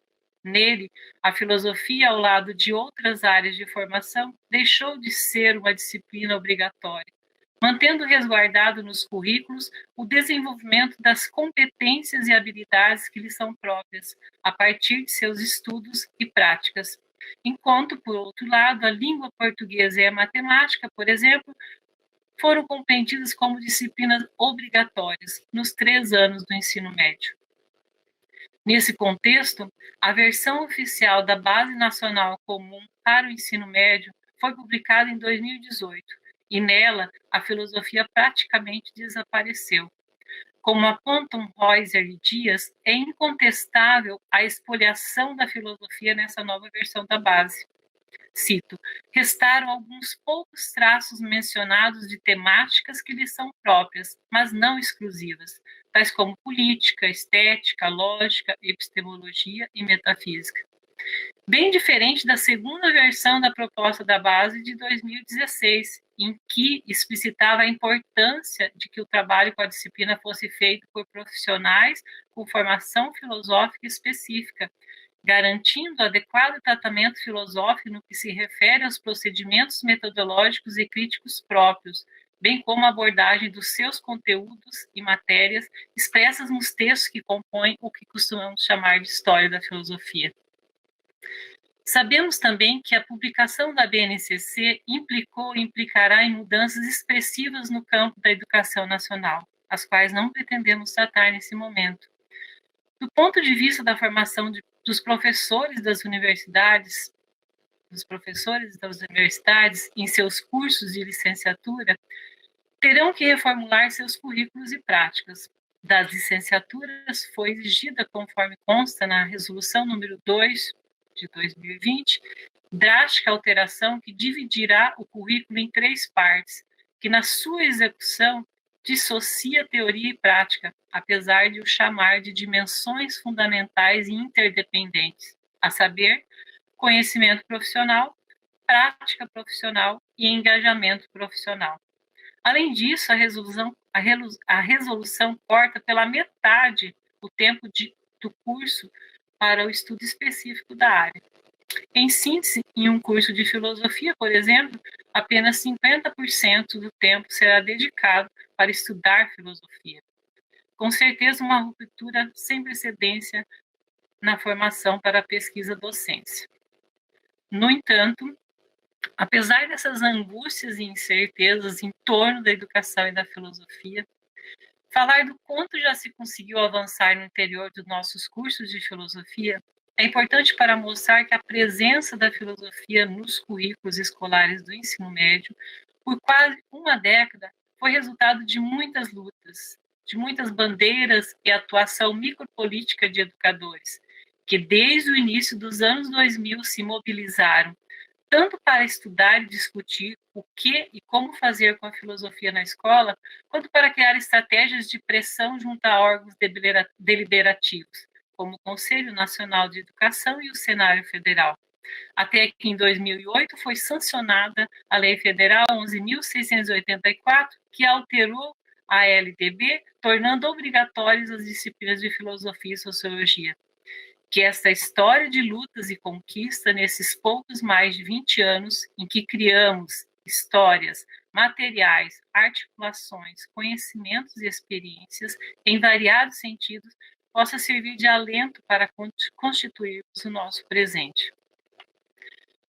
Nele, a filosofia, ao lado de outras áreas de formação, deixou de ser uma disciplina obrigatória, mantendo resguardado nos currículos o desenvolvimento das competências e habilidades que lhes são próprias, a partir de seus estudos e práticas, enquanto, por outro lado, a língua portuguesa e a matemática, por exemplo, foram compreendidas como disciplinas obrigatórias nos 3 anos do ensino médio. Nesse contexto, a versão oficial da Base Nacional Comum para o Ensino Médio foi publicada em 2018, e nela a filosofia praticamente desapareceu. Como apontam Reuser e Dias, é incontestável a expoliação da filosofia nessa nova versão da base. Cito: restaram alguns poucos traços mencionados de temáticas que lhe são próprias, mas não exclusivas, tais como política, estética, lógica, epistemologia e metafísica. Bem diferente da segunda versão da proposta da base de 2016, em que explicitava a importância de que o trabalho com a disciplina fosse feito por profissionais com formação filosófica específica, garantindo adequado tratamento filosófico no que se refere aos procedimentos metodológicos e críticos próprios, bem como a abordagem dos seus conteúdos e matérias expressas nos textos que compõem o que costumamos chamar de história da filosofia. Sabemos também que a publicação da BNCC implicou e implicará em mudanças expressivas no campo da educação nacional, as quais não pretendemos tratar nesse momento. Do ponto de vista da formação dos professores das universidades, em seus cursos de licenciatura, terão que reformular seus currículos e práticas. Das licenciaturas foi exigida, conforme consta na Resolução número 2 de 2020, drástica alteração que dividirá o currículo em 3 partes, que na sua execução dissocia teoria e prática, apesar de o chamar de dimensões fundamentais e interdependentes, a saber, conhecimento profissional, prática profissional e engajamento profissional. Além disso, a resolução corta pela metade o tempo do curso para o estudo específico da área. Em síntese, em um curso de filosofia, por exemplo, apenas 50% do tempo será dedicado para estudar filosofia. Com certeza, uma ruptura sem precedência na formação para a pesquisa-docência. No entanto, apesar dessas angústias e incertezas em torno da educação e da filosofia, falar do quanto já se conseguiu avançar no interior dos nossos cursos de filosofia é importante para mostrar que a presença da filosofia nos currículos escolares do ensino médio, por quase uma década, foi resultado de muitas lutas, de muitas bandeiras e atuação micropolítica de educadores, que desde o início dos anos 2000 se mobilizaram, tanto para estudar e discutir o que e como fazer com a filosofia na escola, quanto para criar estratégias de pressão junto a órgãos deliberativos, como o Conselho Nacional de Educação e o Senado Federal. Até que em 2008 foi sancionada a Lei Federal 11.684, que alterou a LDB, tornando obrigatórias as disciplinas de filosofia e sociologia. Que esta história de lutas e conquista nesses poucos mais de 20 anos em que criamos histórias, materiais, articulações, conhecimentos e experiências em variados sentidos possa servir de alento para constituirmos o nosso presente.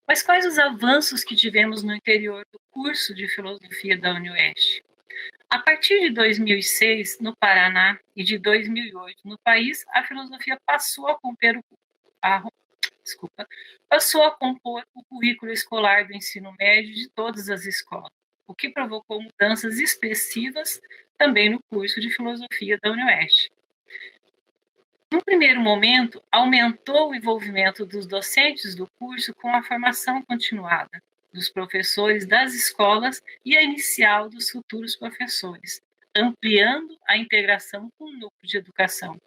Mas quais os avanços que tivemos no interior do curso de filosofia da UniOeste? A partir de 2006, no Paraná, e de 2008, no país, a filosofia passou a compor o currículo escolar do ensino médio de todas as escolas, o que provocou mudanças expressivas também no curso de filosofia da UniOeste. No primeiro momento, aumentou o envolvimento dos docentes do curso com a formação continuada dos professores das escolas e a inicial dos futuros professores, ampliando a integração com o núcleo de educação.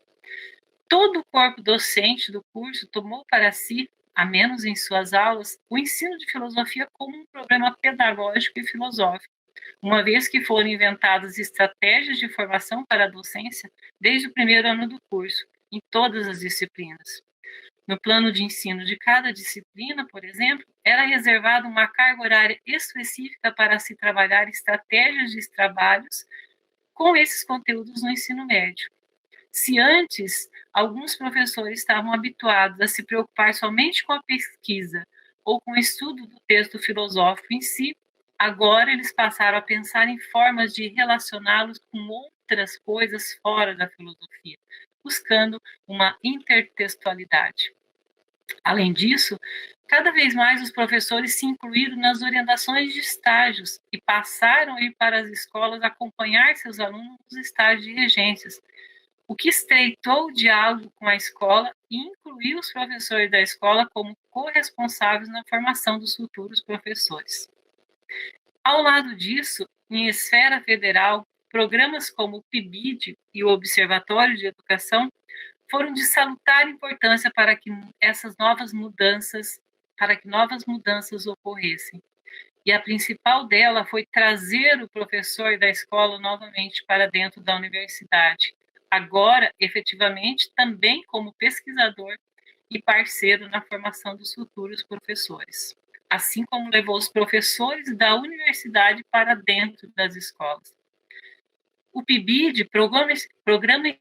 Todo o corpo docente do curso tomou para si, a menos em suas aulas, o ensino de filosofia como um problema pedagógico e filosófico, uma vez que foram inventadas estratégias de formação para a docência desde o primeiro ano do curso, em todas as disciplinas. No plano de ensino de cada disciplina, por exemplo, era reservada uma carga horária específica para se trabalhar estratégias de trabalhos com esses conteúdos no ensino médio. Se antes alguns professores estavam habituados a se preocupar somente com a pesquisa, ou com o estudo do texto filosófico em si, agora eles passaram a pensar em formas de relacioná-los com outras coisas fora da filosofia, buscando uma intertextualidade. Além disso, cada vez mais os professores se incluíram nas orientações de estágios e passaram a ir para as escolas acompanhar seus alunos nos estágios de regências, o que estreitou o diálogo com a escola e incluiu os professores da escola como corresponsáveis na formação dos futuros professores. Ao lado disso, em esfera federal, programas como o PIBID e o Observatório de Educação foram de salutar importância para que novas mudanças ocorressem. E a principal dela foi trazer o professor da escola novamente para dentro da universidade, agora, efetivamente, também como pesquisador e parceiro na formação dos futuros professores, assim como levou os professores da universidade para dentro das escolas. O PIBID, Programa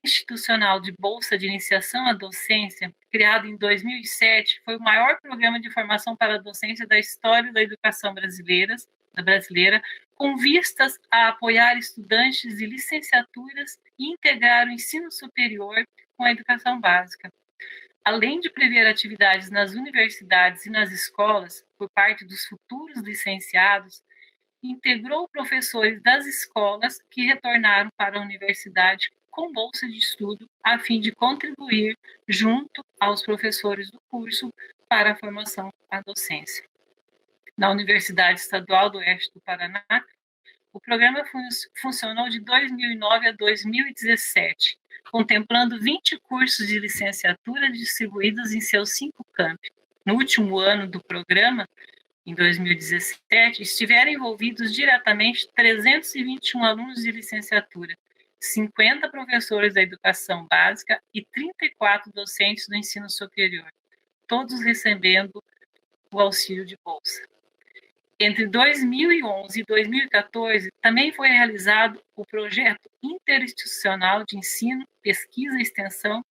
Institucional de Bolsa de Iniciação à Docência, criado em 2007, foi o maior programa de formação para a docência da história da educação brasileira, com vistas a apoiar estudantes de licenciaturas e integrar o ensino superior com a educação básica. Além de prever atividades nas universidades e nas escolas, por parte dos futuros licenciados, integrou professores das escolas que retornaram para a universidade com bolsa de estudo, a fim de contribuir junto aos professores do curso para a formação à docência. Na Universidade Estadual do Oeste do Paraná, o programa funcionou de 2009 a 2017, contemplando 20 cursos de licenciatura distribuídos em seus 5 campi. No último ano do programa, em 2017, estiveram envolvidos diretamente 321 alunos de licenciatura, 50 professores da educação básica e 34 docentes do ensino superior, todos recebendo o auxílio de bolsa. Entre 2011 e 2014, também foi realizado o projeto interinstitucional de ensino, pesquisa e extensão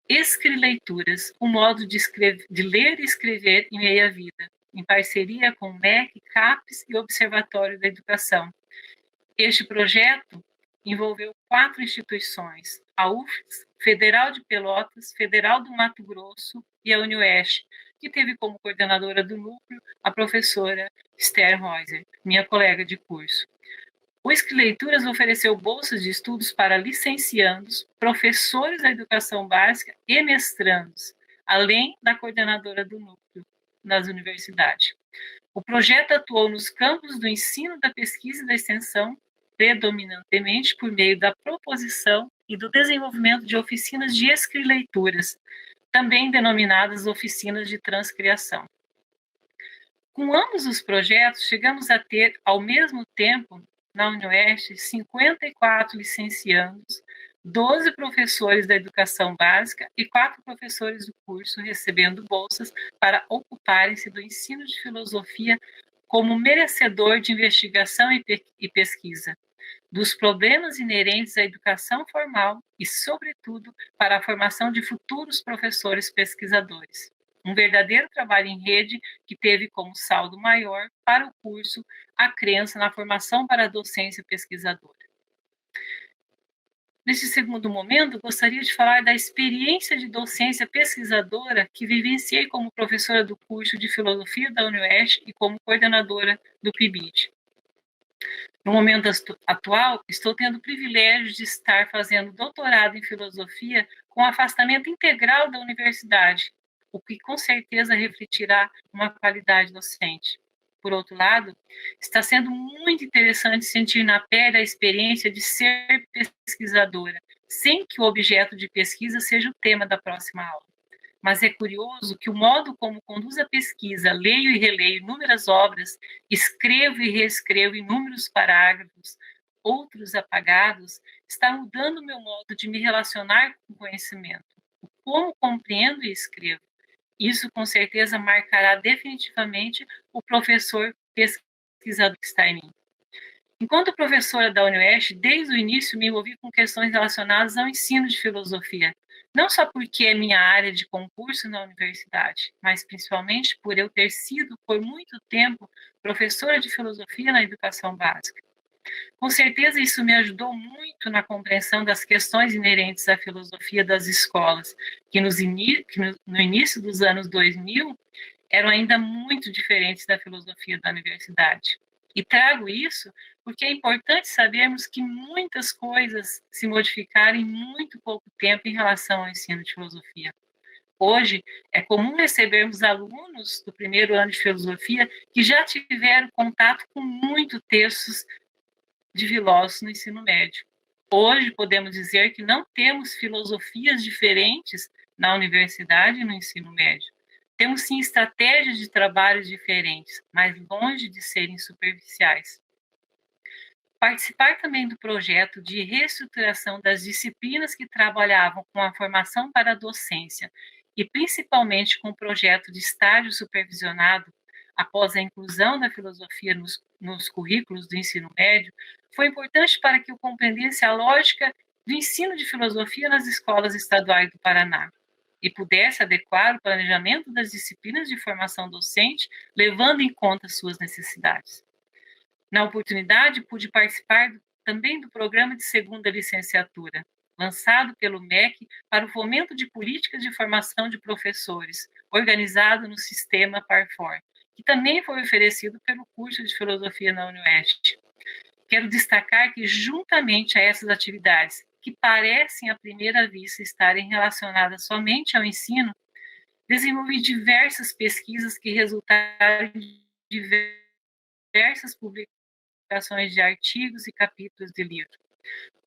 Escrileituras, um modo de ler e escrever em meia vida, em parceria com o MEC, CAPES e Observatório da Educação. Este projeto envolveu 4 instituições, a UFRGS, Federal de Pelotas, Federal do Mato Grosso e a UniOeste, que teve como coordenadora do núcleo a professora Esther Reuser, minha colega de curso. O Escrileituras ofereceu bolsas de estudos para licenciandos, professores da educação básica e mestrandos, além da coordenadora do núcleo nas universidades. O projeto atuou nos campos do ensino, da pesquisa e da extensão, predominantemente por meio da proposição e do desenvolvimento de oficinas de escrileituras, também denominadas oficinas de transcriação. Com ambos os projetos, chegamos a ter, ao mesmo tempo, na UniOeste, 54 licenciandos, 12 professores da educação básica e 4 professores do curso recebendo bolsas para ocuparem-se do ensino de filosofia como merecedor de investigação e pesquisa, dos problemas inerentes à educação formal e, sobretudo, para a formação de futuros professores pesquisadores. Um verdadeiro trabalho em rede que teve como saldo maior para o curso a crença na formação para a docência pesquisadora. Neste segundo momento, gostaria de falar da experiência de docência pesquisadora que vivenciei como professora do curso de Filosofia da UniOeste e como coordenadora do PIBID. No momento atual, estou tendo o privilégio de estar fazendo doutorado em Filosofia com afastamento integral da universidade, o que com certeza refletirá uma qualidade docente. Por outro lado, está sendo muito interessante sentir na pele a experiência de ser pesquisadora, sem que o objeto de pesquisa seja o tema da próxima aula. Mas é curioso que o modo como conduzo a pesquisa, leio e releio inúmeras obras, escrevo e reescrevo inúmeros parágrafos, outros apagados, está mudando o meu modo de me relacionar com o conhecimento, como compreendo e escrevo. Isso, com certeza, marcará definitivamente o professor pesquisador que está em mim. Enquanto professora da UniOeste, desde o início me envolvi com questões relacionadas ao ensino de filosofia, Não só porque é minha área de concurso na universidade, mas principalmente por eu ter sido, por muito tempo, professora de filosofia na educação básica. Com certeza, isso me ajudou muito na compreensão das questões inerentes à filosofia das escolas, que no início dos anos 2000 eram ainda muito diferentes da filosofia da universidade. E trago isso porque é importante sabermos que muitas coisas se modificaram em muito pouco tempo em relação ao ensino de filosofia. Hoje, é comum recebermos alunos do primeiro ano de filosofia que já tiveram contato com muitos textos de filósofos no ensino médio. Hoje, podemos dizer que não temos filosofias diferentes na universidade e no ensino médio. Temos, sim, estratégias de trabalho diferentes, mas longe de serem superficiais. Participar também do projeto de reestruturação das disciplinas que trabalhavam com a formação para a docência e principalmente com o projeto de estágio supervisionado após a inclusão da filosofia nos currículos do ensino médio, foi importante para que eu compreendesse a lógica do ensino de filosofia nas escolas estaduais do Paraná e pudesse adequar o planejamento das disciplinas de formação docente, levando em conta suas necessidades. Na oportunidade, pude participar também do programa de segunda licenciatura, lançado pelo MEC para o fomento de políticas de formação de professores, organizado no sistema Parfor, que também foi oferecido pelo curso de filosofia na UniOeste. Quero destacar que, juntamente a essas atividades, que parecem à primeira vista estarem relacionadas somente ao ensino, desenvolvi diversas pesquisas que resultaram em diversas publicações de artigos e capítulos de livro.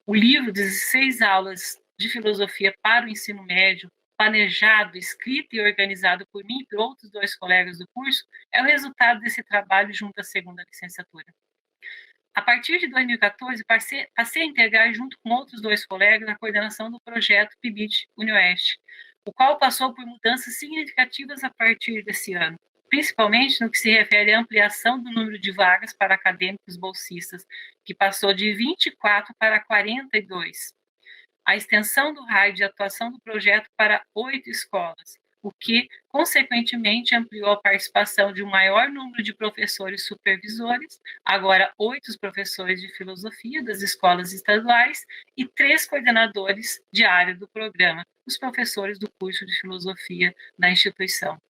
O livro 16 aulas de filosofia para o ensino médio, planejado, escrito e organizado por mim e por outros 2 colegas do curso, é o resultado desse trabalho junto à segunda licenciatura. A partir de 2014, passei a integrar, junto com outros 2 colegas, a coordenação do projeto PIBIT UniOeste, o qual passou por mudanças significativas a partir desse ano, principalmente no que se refere à ampliação do número de vagas para acadêmicos bolsistas, que passou de 24 para 42. A extensão do raio de atuação do projeto para 8 escolas, o que, consequentemente, ampliou a participação de um maior número de professores supervisores, agora 8 professores de filosofia das escolas estaduais e 3 coordenadores de área do programa, os professores do curso de filosofia da instituição.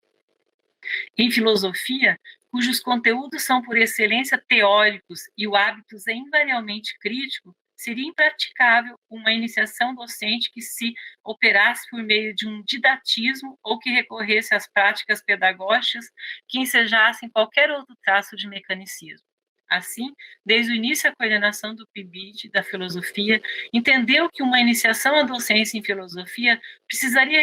Em filosofia, cujos conteúdos são por excelência teóricos e o hábito é invariavelmente crítico, seria impraticável uma iniciação docente que se operasse por meio de um didatismo ou que recorresse às práticas pedagógicas que ensejassem qualquer outro traço de mecanicismo. Assim, desde o início, a coordenação do PIBIT da filosofia entendeu que uma iniciação à docência em filosofia precisaria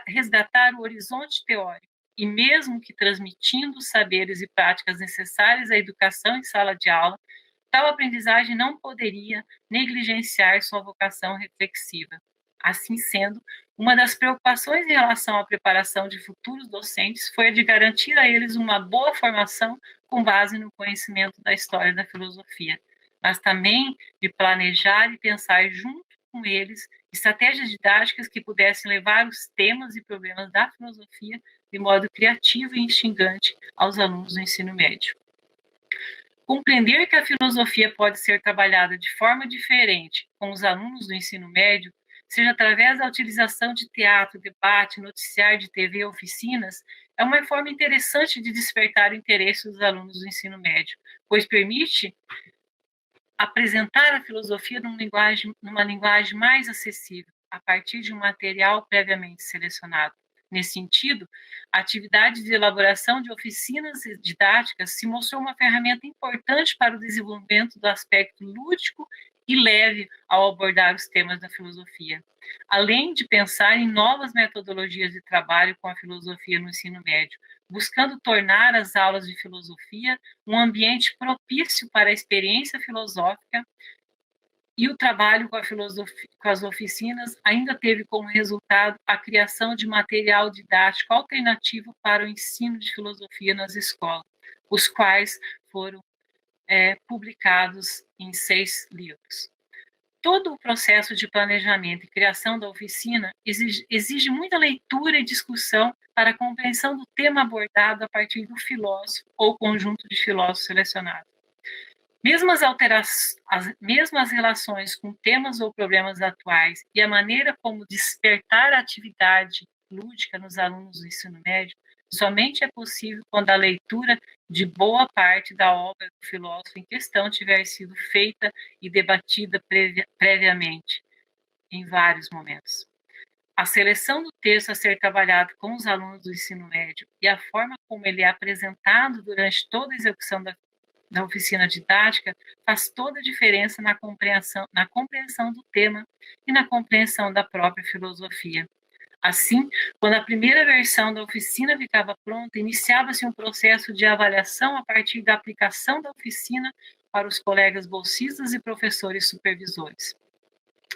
resgatar o horizonte teórico, e mesmo que transmitindo os saberes e práticas necessárias à educação em sala de aula, tal aprendizagem não poderia negligenciar sua vocação reflexiva. Assim sendo, uma das preocupações em relação à preparação de futuros docentes foi a de garantir a eles uma boa formação com base no conhecimento da história da filosofia, mas também de planejar e pensar junto com eles estratégias didáticas que pudessem levar os temas e problemas da filosofia de modo criativo e instigante aos alunos do ensino médio. Compreender que a filosofia pode ser trabalhada de forma diferente com os alunos do ensino médio, seja através da utilização de teatro, debate, noticiário de TV, oficinas, é uma forma interessante de despertar o interesse dos alunos do ensino médio, pois permite apresentar a filosofia numa linguagem mais acessível, a partir de um material previamente selecionado. Nesse sentido, a atividade de elaboração de oficinas didáticas se mostrou uma ferramenta importante para o desenvolvimento do aspecto lúdico e leve ao abordar os temas da filosofia, além de pensar em novas metodologias de trabalho com a filosofia no ensino médio, buscando tornar as aulas de filosofia um ambiente propício para a experiência filosófica. E o trabalho com as oficinas ainda teve como resultado a criação de material didático alternativo para o ensino de filosofia nas escolas, os quais foram publicados em 6 livros. Todo o processo de planejamento e criação da oficina exige muita leitura e discussão para a compreensão do tema abordado a partir do filósofo ou conjunto de filósofos selecionados. Mesmo as relações com temas ou problemas atuais e a maneira como despertar a atividade lúdica nos alunos do ensino médio somente é possível quando a leitura de boa parte da obra do filósofo em questão tiver sido feita e debatida previamente, em vários momentos. A seleção do texto a ser trabalhado com os alunos do ensino médio e a forma como ele é apresentado durante toda a execução da oficina didática faz toda a diferença na compreensão do tema e na compreensão da própria filosofia. Assim, quando a primeira versão da oficina ficava pronta, iniciava-se um processo de avaliação a partir da aplicação da oficina para os colegas bolsistas e professores supervisores.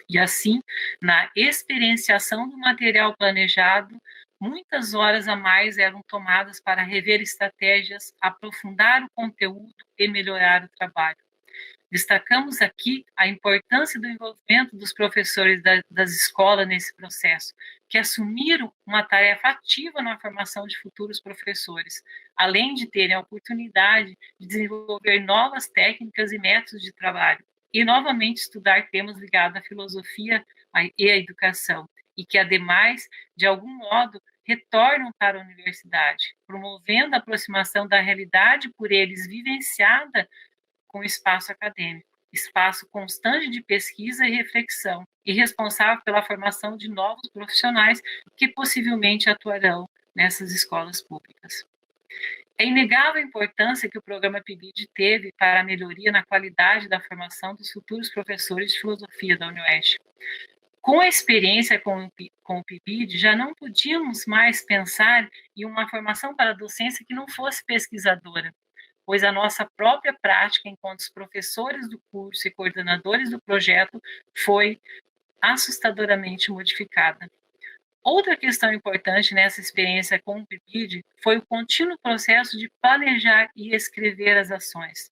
E assim, na experienciação do material planejado, muitas horas a mais eram tomadas para rever estratégias, aprofundar o conteúdo e melhorar o trabalho. Destacamos aqui a importância do envolvimento dos professores das escolas nesse processo, que assumiram uma tarefa ativa na formação de futuros professores, além de terem a oportunidade de desenvolver novas técnicas e métodos de trabalho, e novamente estudar temas ligados à filosofia e à educação, e que, ademais, de algum modo, retornam para a universidade, promovendo a aproximação da realidade por eles vivenciada com o espaço acadêmico, espaço constante de pesquisa e reflexão, e responsável pela formação de novos profissionais que possivelmente atuarão nessas escolas públicas. É inegável a importância que o programa PIBID teve para a melhoria na qualidade da formação dos futuros professores de filosofia da UniOeste. Com a experiência com o PIBID, já não podíamos mais pensar em uma formação para a docência que não fosse pesquisadora, pois a nossa própria prática enquanto professores do curso e coordenadores do projeto foi assustadoramente modificada. Outra questão importante nessa experiência com o PIBID foi o contínuo processo de planejar e escrever as ações.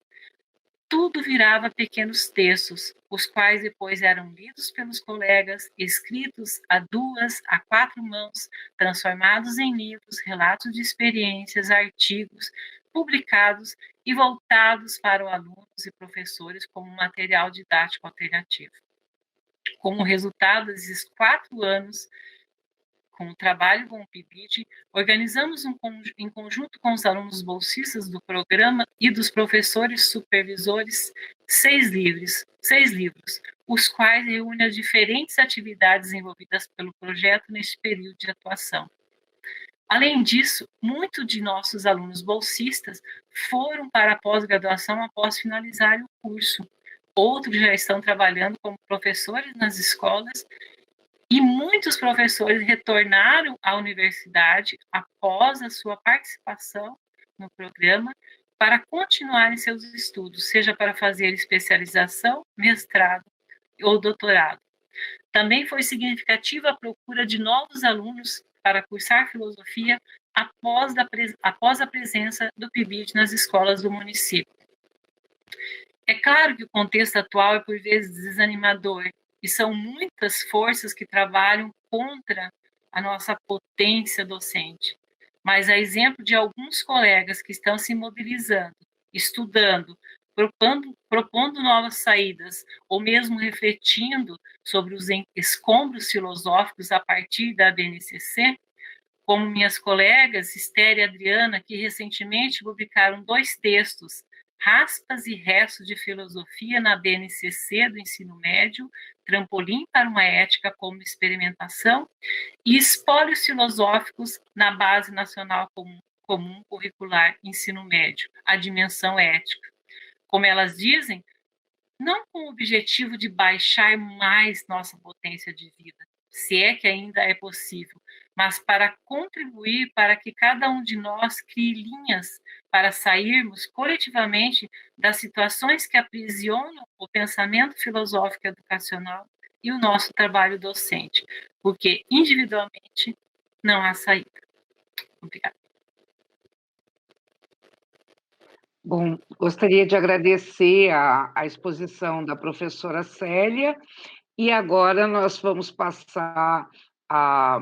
Tudo virava pequenos textos, os quais depois eram lidos pelos colegas, escritos a 2, a 4 mãos, transformados em livros, relatos de experiências, artigos, publicados e voltados para os alunos e professores como material didático alternativo. Como resultado desses 4 anos, com o trabalho com o PIBID, organizamos em conjunto com os alunos bolsistas do programa e dos professores supervisores 6 livros, os quais reúnem as diferentes atividades envolvidas pelo projeto neste período de atuação. Além disso, muitos de nossos alunos bolsistas foram para a pós-graduação após finalizar o curso. Outros já estão trabalhando como professores nas escolas e muitos professores retornaram à universidade após a sua participação no programa para continuarem seus estudos, seja para fazer especialização, mestrado ou doutorado. Também foi significativa a procura de novos alunos para cursar filosofia após a presença do PIBID nas escolas do município. É claro que o contexto atual é por vezes desanimador, e são muitas forças que trabalham contra a nossa potência docente. Mas a exemplo de alguns colegas que estão se mobilizando, estudando, propondo novas saídas, ou mesmo refletindo sobre os escombros filosóficos a partir da BNCC, como minhas colegas Esther e Adriana, que recentemente publicaram 2 textos, Raspas e Restos de Filosofia na BNCC do Ensino Médio, Trampolim para uma Ética como Experimentação, e Espólios Filosóficos na Base Nacional Comum Curricular Ensino Médio, a Dimensão Ética. Como elas dizem, não com o objetivo de baixar mais nossa potência de vida, se é que ainda é possível, mas para contribuir para que cada um de nós crie linhas para sairmos coletivamente das situações que aprisionam o pensamento filosófico educacional e o nosso trabalho docente, porque individualmente não há saída. Obrigada. Bom, gostaria de agradecer a exposição da professora Célia, e agora nós vamos passar a,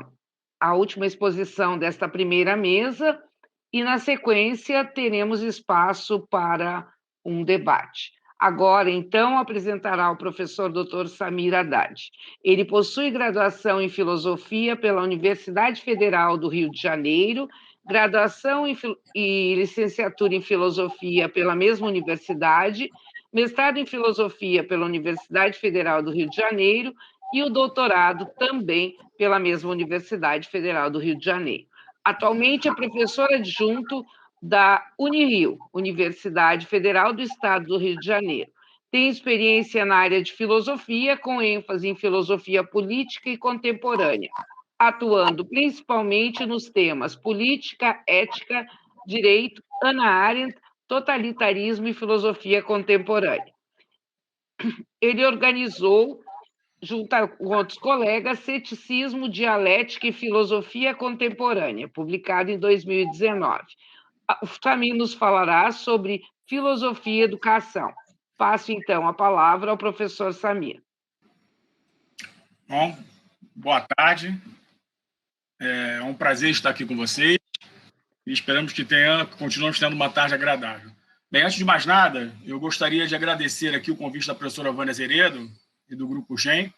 a última exposição desta primeira mesa, e, na sequência, teremos espaço para um debate. Agora, então, apresentará o professor Dr. Samir Haddad. Ele possui graduação em Filosofia pela Universidade Federal do Rio de Janeiro, graduação e licenciatura em Filosofia pela mesma universidade, mestrado em Filosofia pela Universidade Federal do Rio de Janeiro e o doutorado também pela mesma Universidade Federal do Rio de Janeiro. Atualmente é professor adjunto da Unirio, Universidade Federal do Estado do Rio de Janeiro. Tem experiência na área de filosofia, com ênfase em filosofia política e contemporânea, atuando principalmente nos temas política, ética, direito, Hannah Arendt, totalitarismo e filosofia contemporânea. Ele organizou, junto com outros colegas, Ceticismo, Dialética e Filosofia Contemporânea, publicado em 2019. O Samir nos falará sobre filosofia e educação. Passo, então, a palavra ao professor Samir. Bom, boa tarde. É um prazer estar aqui com vocês e esperamos que continuemos tendo uma tarde agradável. Bem, antes de mais nada, eu gostaria de agradecer aqui o convite da professora Vânia Zeredo e do Grupo GEM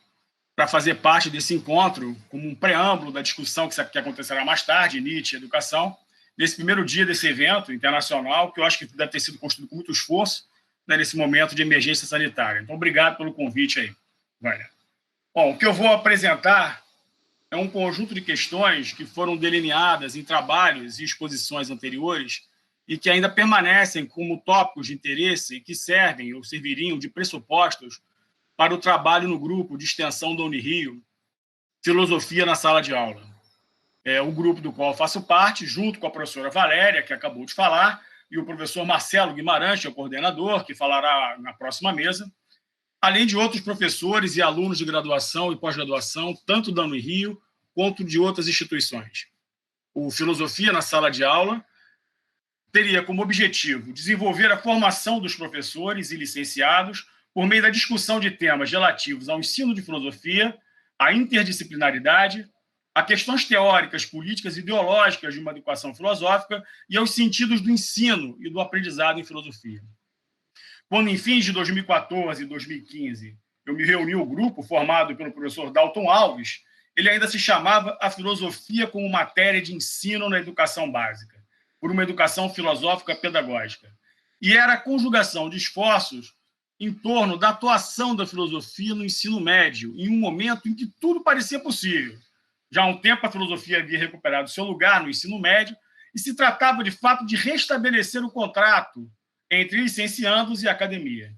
para fazer parte desse encontro, como um preâmbulo da discussão que acontecerá mais tarde, Nietzsche e Educação, nesse primeiro dia desse evento internacional, que eu acho que deve ter sido construído com muito esforço, né, nesse momento de emergência sanitária. Então, obrigado pelo convite aí, Vânia. Bom, o que eu vou apresentar é um conjunto de questões que foram delineadas em trabalhos e exposições anteriores e que ainda permanecem como tópicos de interesse e que servem ou serviriam de pressupostos para o trabalho no grupo de extensão da Unirio, Filosofia na Sala de Aula. É o grupo do qual faço parte, junto com a professora Valéria, que acabou de falar, e o professor Marcelo Guimarães, que é o coordenador, que falará na próxima mesa, além de outros professores e alunos de graduação e pós-graduação, tanto da Unirio quanto de outras instituições. O Filosofia na Sala de Aula teria como objetivo desenvolver a formação dos professores e licenciados por meio da discussão de temas relativos ao ensino de filosofia, à interdisciplinaridade, a questões teóricas, políticas e ideológicas de uma educação filosófica e aos sentidos do ensino e do aprendizado em filosofia. Quando, em fins de 2014 e 2015, eu me reuni ao grupo formado pelo professor Dalton Alves, ele ainda se chamava A Filosofia como Matéria de Ensino na Educação Básica, por uma educação filosófica pedagógica. E era a conjugação de esforços em torno da atuação da filosofia no ensino médio, em um momento em que tudo parecia possível. Já há um tempo, a filosofia havia recuperado seu lugar no ensino médio e se tratava, de fato, de restabelecer o contrato entre licenciandos e academia.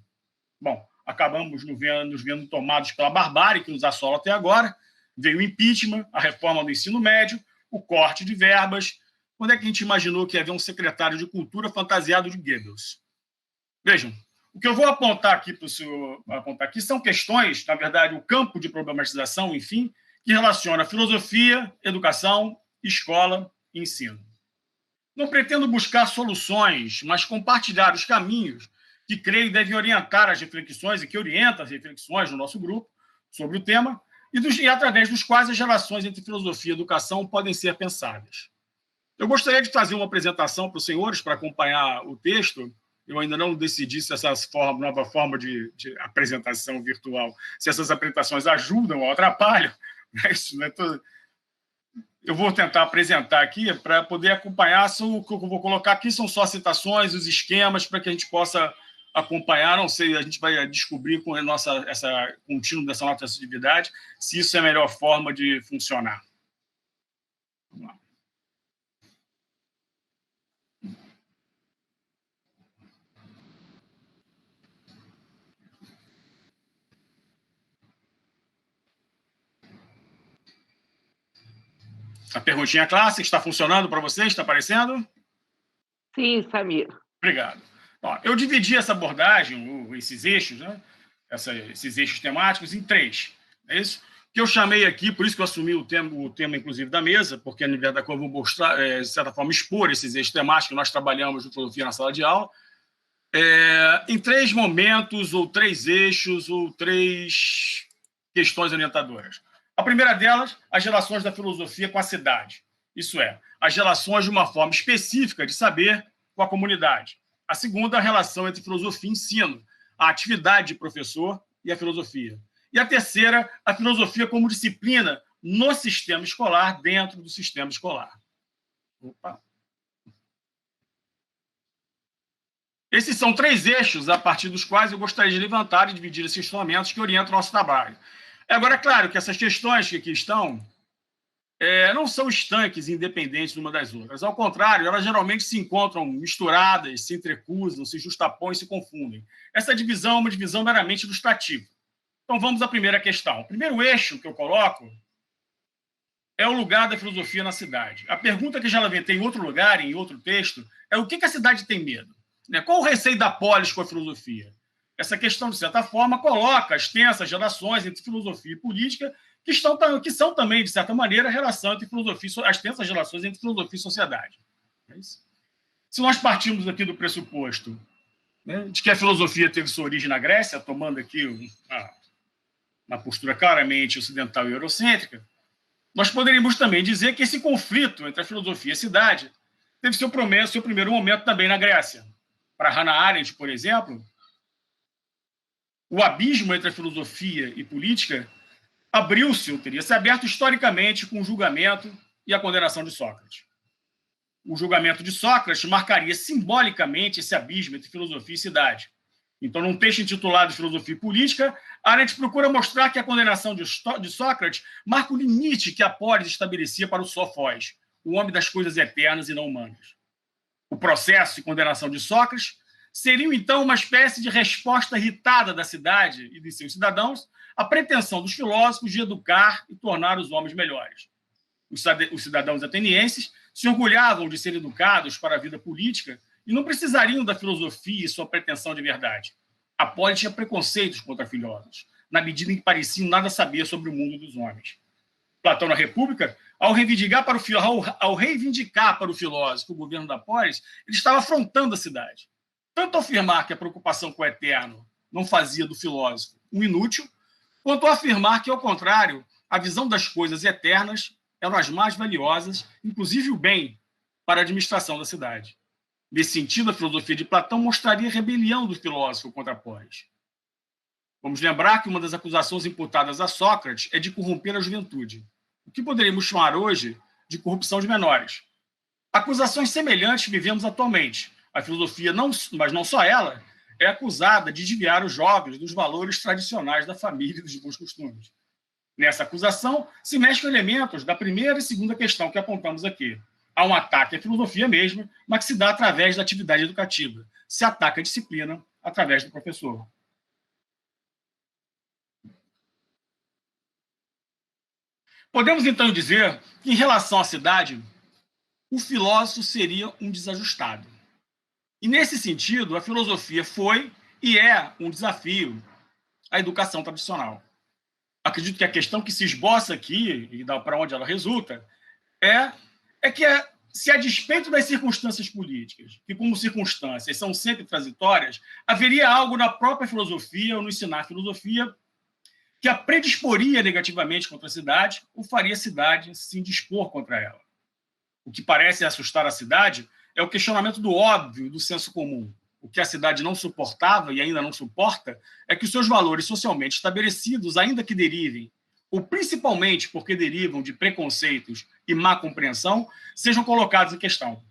Bom, acabamos nos vendo tomados pela barbárie que nos assola até agora. Veio o impeachment, a reforma do ensino médio, o corte de verbas. Quando é que a gente imaginou que ia haver um secretário de cultura fantasiado de Goebbels? Vejam, o que eu vou apontar aqui para o senhor apontar aqui são questões, na verdade, o campo de problematização, enfim, que relaciona filosofia, educação, escola e ensino. Não pretendo buscar soluções, mas compartilhar os caminhos que creio devem orientar as reflexões e que orientam as reflexões do nosso grupo sobre o tema e através dos quais as relações entre filosofia e educação podem ser pensadas. Eu gostaria de fazer uma apresentação para os senhores para acompanhar o texto. Eu ainda não decidi se essa nova forma de apresentação virtual, se essas apresentações ajudam ou atrapalham. Isso, né? Eu vou tentar apresentar aqui para poder acompanhar. O que eu vou colocar aqui são só citações, os esquemas, para que a gente possa acompanhar. Não sei, a gente vai descobrir com essa contínuo dessa nossa atividade se isso é a melhor forma de funcionar. Vamos lá. A perguntinha clássica está funcionando para vocês? Está aparecendo? Sim, Samir. Obrigado. Bom, eu dividi essa abordagem, esses eixos, né? Esses eixos temáticos, em 3. É isso? Que eu chamei aqui, por isso que eu assumi o tema inclusive, da mesa, porque, na verdade, eu vou mostrar, de certa forma, expor esses eixos temáticos que nós trabalhamos no Filosofia na Sala de Aula. em 3 momentos, ou 3 eixos, ou 3 questões orientadoras. A primeira delas, as relações da filosofia com a cidade. Isso é, as relações de uma forma específica de saber com a comunidade. A segunda, a relação entre filosofia e ensino, a atividade de professor e a filosofia. E a terceira, a filosofia como disciplina no sistema escolar, dentro do sistema escolar. Opa. Esses são 3 eixos a partir dos quais eu gostaria de levantar e dividir esses instrumentos que orientam o nosso trabalho. Agora, é claro que essas questões que aqui estão não são estanques independentes uma das outras. Ao contrário, elas geralmente se encontram misturadas, se entrecruzam, se justapõem e se confundem. Essa divisão é uma divisão meramente ilustrativa. Então, vamos à primeira questão. O primeiro eixo que eu coloco é o lugar da filosofia na cidade. A pergunta que já levantei em outro lugar, em outro texto, é o que a cidade tem medo? Qual o receio da polis com a filosofia? Essa questão, de certa forma, coloca as tensas relações entre filosofia e política, que são também, de certa maneira, a relação entre filosofia, as tensas relações entre filosofia e sociedade. É isso. Se nós partimos aqui do pressuposto, de que a filosofia teve sua origem na Grécia, tomando aqui uma postura claramente ocidental e eurocêntrica, nós poderíamos também dizer que esse conflito entre a filosofia e a cidade teve seu primeiro momento também na Grécia. Para Hannah Arendt, por exemplo, o abismo entre a filosofia e política abriu-se, teria se aberto historicamente com o julgamento e a condenação de Sócrates. O julgamento de Sócrates marcaria simbolicamente esse abismo entre filosofia e cidade. Então, num texto intitulado Filosofia e Política, Arendt procura mostrar que a condenação de Sócrates marca o limite que a polis estabelecia para o sofós, o homem das coisas eternas e não humanas. O processo de condenação de Sócrates seria, então, uma espécie de resposta irritada da cidade e de seus cidadãos à pretensão dos filósofos de educar e tornar os homens melhores. Os cidadãos atenienses se orgulhavam de ser educados para a vida política e não precisariam da filosofia e sua pretensão de verdade. A polis tinha preconceitos contra filósofos, na medida em que pareciam nada saber sobre o mundo dos homens. Platão, na República, ao reivindicar para o filósofo o governo da polis, ele estava afrontando a cidade. Tanto ao afirmar que a preocupação com o eterno não fazia do filósofo um inútil, quanto ao afirmar que, ao contrário, a visão das coisas eternas eram as mais valiosas, inclusive o bem, para a administração da cidade. Nesse sentido, a filosofia de Platão mostraria a rebelião do filósofo contra a polis. Vamos lembrar que uma das acusações imputadas a Sócrates é de corromper a juventude, o que poderíamos chamar hoje de corrupção de menores. Acusações semelhantes vivemos atualmente. A filosofia, mas não só ela, é acusada de desviar os jovens dos valores tradicionais da família e dos bons costumes. Nessa acusação, se mesclam elementos da primeira e segunda questão que apontamos aqui. Há um ataque à filosofia mesmo, mas que se dá através da atividade educativa. Se ataca a disciplina através do professor. Podemos, então, dizer que, em relação à cidade, o filósofo seria um desajustado. E, nesse sentido, a filosofia foi e é um desafio à educação tradicional. Acredito que a questão que se esboça aqui, e para onde ela resulta, é que, se a despeito das circunstâncias políticas, que como circunstâncias são sempre transitórias, haveria algo na própria filosofia ou no ensinar filosofia que a predisporia negativamente contra a cidade ou faria a cidade se indispor contra ela. O que parece assustar a cidade é o questionamento do óbvio, do senso comum. O que a cidade não suportava e ainda não suporta é que os seus valores socialmente estabelecidos, ainda que derivem, ou principalmente porque derivam de preconceitos e má compreensão, sejam colocados em questão.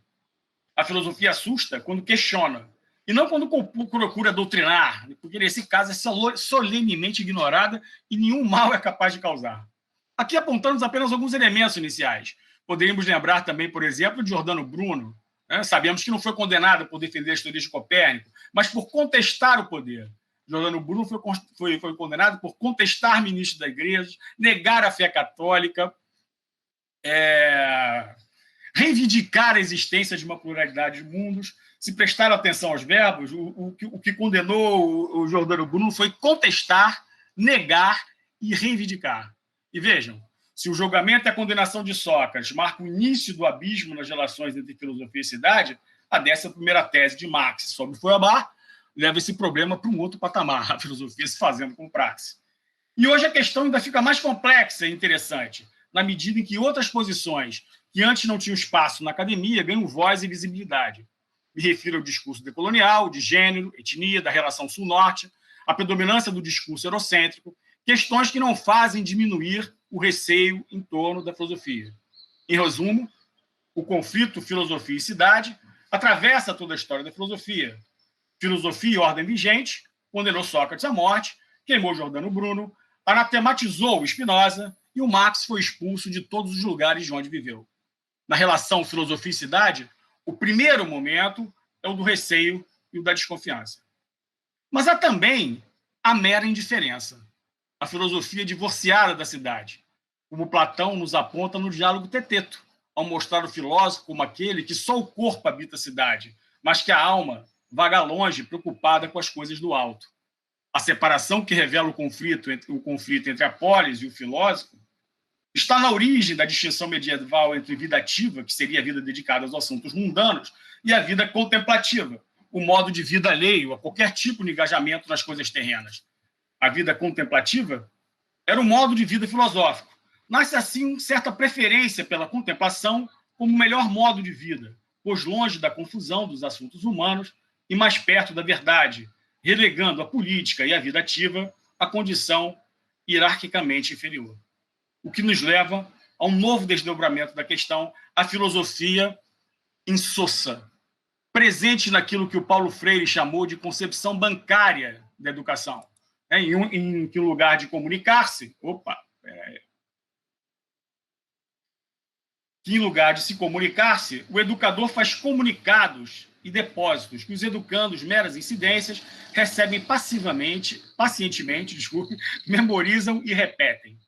A filosofia assusta quando questiona, e não quando procura doutrinar, porque nesse caso é solenemente ignorada e nenhum mal é capaz de causar. Aqui apontamos apenas alguns elementos iniciais. Poderíamos lembrar também, por exemplo, de Giordano Bruno. Sabemos que não foi condenado por defender as teorias de Copérnico, mas por contestar o poder. Giordano Bruno foi condenado por contestar ministros da igreja, negar a fé católica, reivindicar a existência de uma pluralidade de mundos. Se prestar atenção aos verbos, o que condenou o Giordano Bruno foi contestar, negar e reivindicar. E vejam, se o julgamento e a condenação de Sócrates marcam o início do abismo nas relações entre filosofia e cidade, a 11ª tese de Marx sobre Feuerbach leva esse problema para um outro patamar, a filosofia se fazendo com praxe. E hoje a questão ainda fica mais complexa e interessante, na medida em que outras posições que antes não tinham espaço na academia ganham voz e visibilidade. Me refiro ao discurso decolonial, de gênero, etnia, da relação sul-norte, a predominância do discurso eurocêntrico, questões que não fazem diminuir o receio em torno da filosofia. Em resumo, o conflito filosofia e cidade atravessa toda a história da filosofia. Filosofia e ordem vigente condenou Sócrates à morte, queimou Giordano Bruno, anatematizou Spinoza e o Marx foi expulso de todos os lugares de onde viveu. Na relação filosofia e cidade, o primeiro momento é o do receio e o da desconfiança. Mas há também a mera indiferença, a filosofia divorciada da cidade, como Platão nos aponta no diálogo Teteto, ao mostrar o filósofo como aquele que só o corpo habita a cidade, mas que a alma vaga longe, preocupada com as coisas do alto. A separação que revela o conflito entre a polis e o filósofo está na origem da distinção medieval entre vida ativa, que seria a vida dedicada aos assuntos mundanos, e a vida contemplativa, o modo de vida alheio a qualquer tipo de engajamento nas coisas terrenas. A vida contemplativa era um modo de vida filosófico. Nasce assim certa preferência pela contemplação como o melhor modo de vida, pois longe da confusão dos assuntos humanos e mais perto da verdade, relegando a política e a vida ativa à condição hierarquicamente inferior. O que nos leva a um novo desdobramento da questão, a filosofia insossa, presente naquilo que o Paulo Freire chamou de concepção bancária da educação. Em que lugar de comunicar-se, que em lugar de se comunicar-se, o educador faz comunicados e depósitos que os educandos, meras incidências, recebem pacientemente, memorizam e repetem.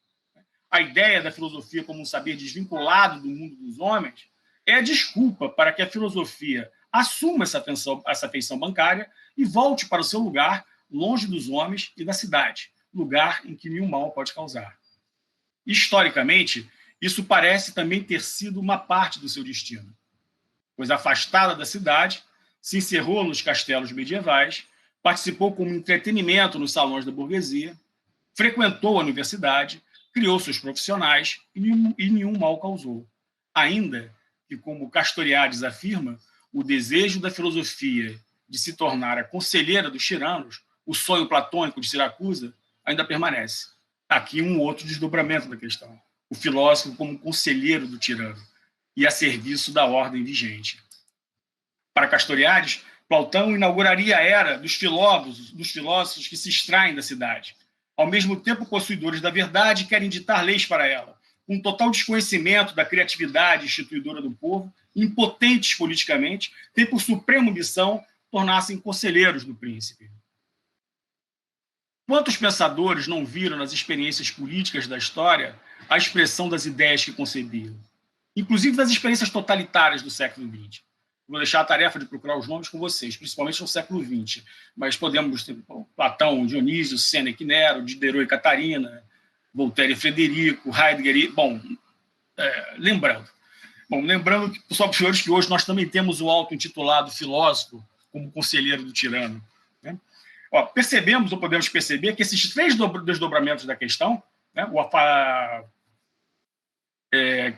A ideia da filosofia como um saber desvinculado do mundo dos homens é a desculpa para que a filosofia assuma essa feição bancária e volte para o seu lugar, longe dos homens e da cidade, lugar em que nenhum mal pode causar. Historicamente, isso parece também ter sido uma parte do seu destino, pois afastada da cidade, se encerrou nos castelos medievais, participou como entretenimento nos salões da burguesia, frequentou a universidade, criou seus profissionais e nenhum mal causou. Ainda que, como Castoriadis afirma, o desejo da filosofia de se tornar a conselheira dos tiranos, o sonho platônico de Siracusa, ainda permanece. Aqui um outro desdobramento da questão. O filósofo como conselheiro do tirano e a serviço da ordem vigente. Para Castoriadis, Platão inauguraria a era dos filósofos que se extraem da cidade. Ao mesmo tempo, possuidores da verdade, querem ditar leis para ela, com total desconhecimento da criatividade instituidora do povo, impotentes politicamente, têm por suprema missão tornar-se conselheiros do príncipe. Quantos pensadores não viram nas experiências políticas da história a expressão das ideias que concebiam, inclusive das experiências totalitárias do século XX? Vou deixar a tarefa de procurar os nomes com vocês, principalmente no século XX, mas podemos ter Platão, Dionísio, Sêneca e Nero, Diderot e Catarina, Voltaire e Frederico, Heidegger. Lembrando que, só para os senhores, que hoje nós também temos o auto-intitulado filósofo como conselheiro do tirano. Né? Percebemos, ou podemos perceber, que esses três desdobramentos da questão, né,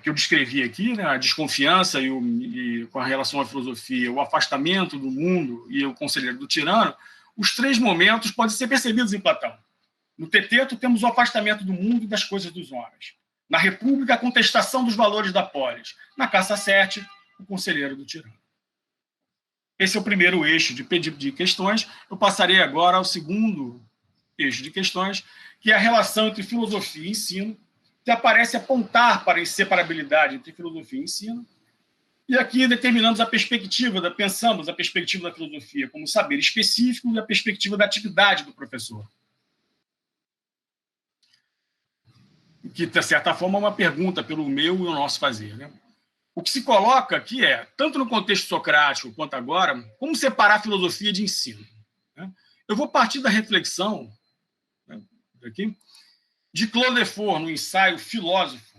que eu descrevi aqui, né, a desconfiança e com a relação à filosofia, o afastamento do mundo e o conselheiro do tirano, os três momentos podem ser percebidos em Platão. No Teteto, temos o afastamento do mundo e das coisas dos homens. Na República, a contestação dos valores da polis. Na Caça 7, o conselheiro do tirano. Esse é o primeiro eixo de questões. Eu passarei agora ao segundo eixo de questões, que é a relação entre filosofia e ensino, que aparece apontar para a inseparabilidade entre filosofia e ensino. E aqui determinamos pensamos a perspectiva da filosofia como saber específico e a perspectiva da atividade do professor. Que, de certa forma, é uma pergunta pelo meu e o nosso fazer. Né? O que se coloca aqui é, tanto no contexto socrático quanto agora, como separar a filosofia de ensino. Né? Eu vou partir da reflexão, né, aqui, de Claude Lefort, no ensaio Filósofo.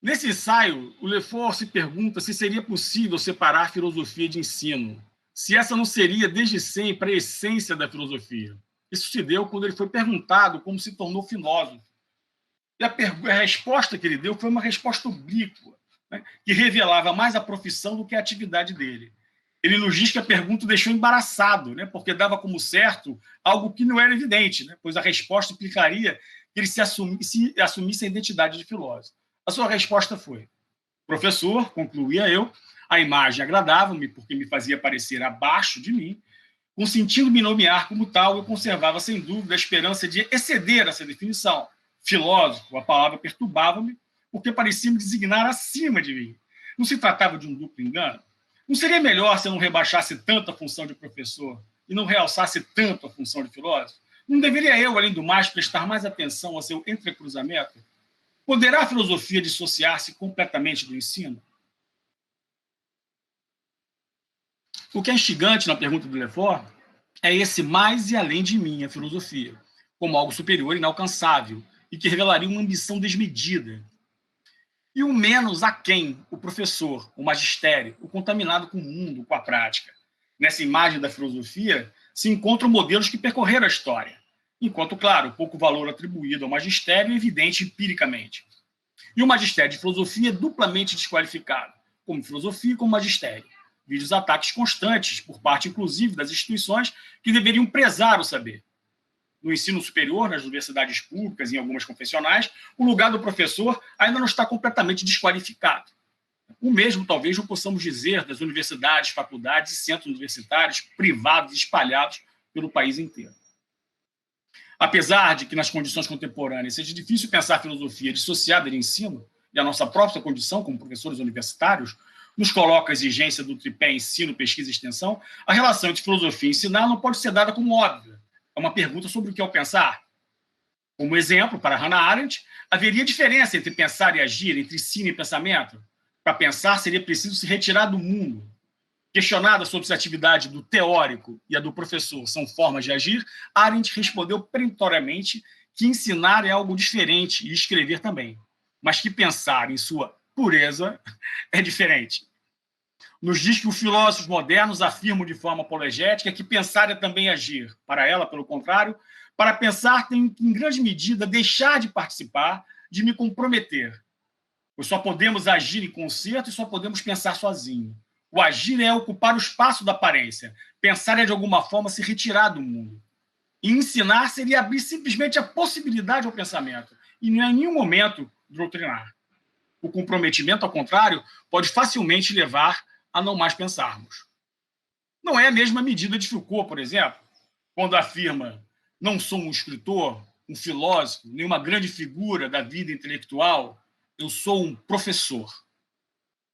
Nesse ensaio, o Lefort se pergunta se seria possível separar filosofia de ensino, se essa não seria, desde sempre, a essência da filosofia. Isso se deu quando ele foi perguntado como se tornou filósofo. E a resposta que ele deu foi uma resposta oblíqua, né, que revelava mais a profissão do que a atividade dele. Ele nos diz que a pergunta o deixou embaraçado, né, porque dava como certo algo que não era evidente, né, pois a resposta implicaria que ele se assumisse a identidade de filósofo. A sua resposta foi: professor, concluía eu, a imagem agradava-me porque me fazia parecer abaixo de mim, consentindo me nomear como tal, eu conservava sem dúvida a esperança de exceder essa definição. Filósofo, a palavra perturbava-me, porque parecia me designar acima de mim. Não se tratava de um duplo engano? Não seria melhor se eu não rebaixasse tanto a função de professor e não realçasse tanto a função de filósofo? Não deveria eu, além do mais, prestar mais atenção ao seu entrecruzamento? Poderá a filosofia dissociar-se completamente do ensino? O que é instigante na pergunta do Lefort é esse mais e além de mim, a filosofia, como algo superior e inalcançável, e que revelaria uma ambição desmedida. E o menos aquém, o professor, o magistério, o contaminado com o mundo, com a prática. Nessa imagem da filosofia se encontram modelos que percorreram a história, enquanto, claro, pouco valor atribuído ao magistério é evidente empiricamente. E o magistério de filosofia é duplamente desqualificado, como filosofia e como magistério. Vide os ataques constantes, por parte, inclusive, das instituições que deveriam prezar o saber. No ensino superior, nas universidades públicas e em algumas confessionais, o lugar do professor ainda não está completamente desqualificado. O mesmo, talvez, não possamos dizer das universidades, faculdades e centros universitários privados espalhados pelo país inteiro. Apesar de que, nas condições contemporâneas, seja difícil pensar a filosofia dissociada de ensino, e a nossa própria condição como professores universitários nos coloca a exigência do tripé ensino, pesquisa e extensão, a relação entre filosofia e ensinar não pode ser dada como óbvia. É uma pergunta sobre o que é o pensar. Como exemplo, para Hannah Arendt, haveria diferença entre pensar e agir, entre ensino e pensamento? Para pensar, seria preciso se retirar do mundo. Questionada sobre se a atividade do teórico e a do professor são formas de agir, Arendt respondeu peremptoriamente que ensinar é algo diferente e escrever também, mas que pensar em sua pureza é diferente. Nos diz que os filósofos modernos afirmam de forma apologética que pensar é também agir. Para ela, pelo contrário, para pensar tem que, em grande medida, deixar de participar, de me comprometer. Pois só podemos agir em concerto e só podemos pensar sozinho. O agir é ocupar o espaço da aparência. Pensar é, de alguma forma, se retirar do mundo. E ensinar seria abrir simplesmente a possibilidade ao pensamento. E não é em nenhum momento doutrinar. O comprometimento, ao contrário, pode facilmente levar a não mais pensarmos. Não é a mesma medida de Foucault, por exemplo, quando afirma: não sou um escritor, um filósofo, nem uma grande figura da vida intelectual, eu sou um professor.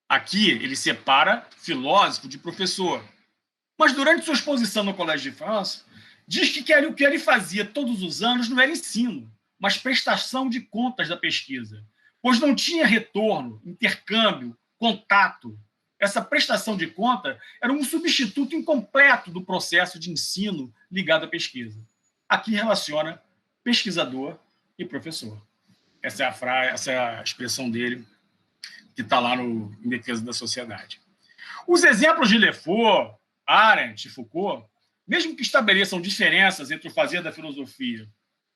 Aqui ele separa filósofo de professor. Mas durante sua exposição no Collège de France, diz que o que ele fazia todos os anos não era ensino, mas prestação de contas da pesquisa, pois não tinha retorno, intercâmbio, contato. Essa prestação de conta era um substituto incompleto do processo de ensino ligado à pesquisa. Aqui relaciona pesquisador e professor. Essa é a expressão dele, que está lá no Em Defesa da Sociedade. Os exemplos de Lefort, Arendt e Foucault, mesmo que estabeleçam diferenças entre o fazer da filosofia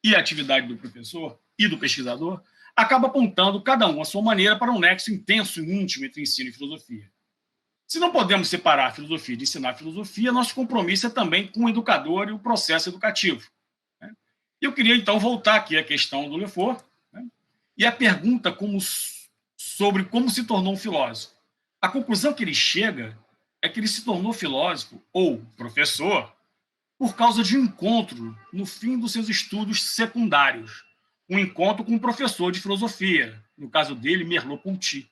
e a atividade do professor e do pesquisador, acaba apontando cada um à sua maneira para um nexo intenso e íntimo entre ensino e filosofia. Se não podemos separar a filosofia de ensinar a filosofia, nosso compromisso é também com o educador e o processo educativo. Eu queria, então, voltar aqui à questão do Lefort, e a pergunta sobre como se tornou um filósofo. A conclusão que ele chega é que ele se tornou filósofo, ou professor, por causa de um encontro no fim dos seus estudos secundários. Um encontro com um professor de filosofia, no caso dele, Merleau-Ponty,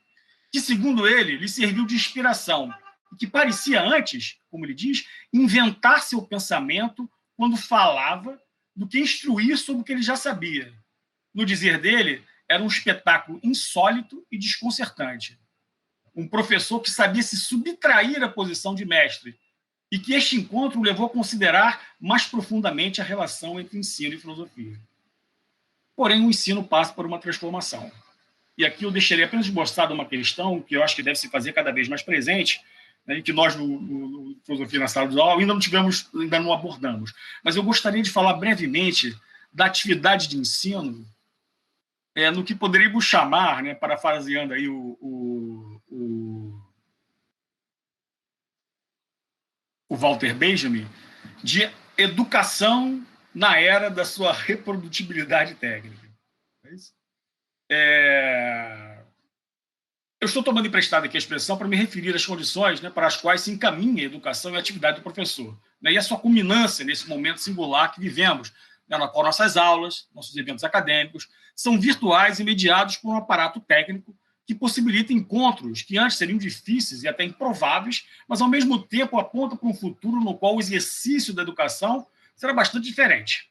que, segundo ele, lhe serviu de inspiração, e que parecia antes, como ele diz, inventar seu pensamento quando falava do que instruir sobre o que ele já sabia. No dizer dele, era um espetáculo insólito e desconcertante. Um professor que sabia se subtrair à posição de mestre, e que este encontro o levou a considerar mais profundamente a relação entre ensino e filosofia. Porém, o ensino passa por uma transformação. E aqui eu deixaria apenas esboçada uma questão que eu acho que deve se fazer cada vez mais presente, né, que nós, no Filosofia na Sala de Aula, ainda não abordamos. Mas eu gostaria de falar brevemente da atividade de ensino, no que poderíamos chamar, né, parafraseando aí o Walter Benjamin, de educação na era da sua reprodutibilidade técnica. É isso? Eu estou tomando emprestado aqui a expressão para me referir às condições, né, para as quais se encaminha a educação e a atividade do professor, né, e a sua culminância nesse momento singular que vivemos, né, na qual nossas aulas, nossos eventos acadêmicos, são virtuais e mediados por um aparato técnico que possibilita encontros que antes seriam difíceis e até improváveis, mas, ao mesmo tempo, aponta para um futuro no qual o exercício da educação será bastante diferente.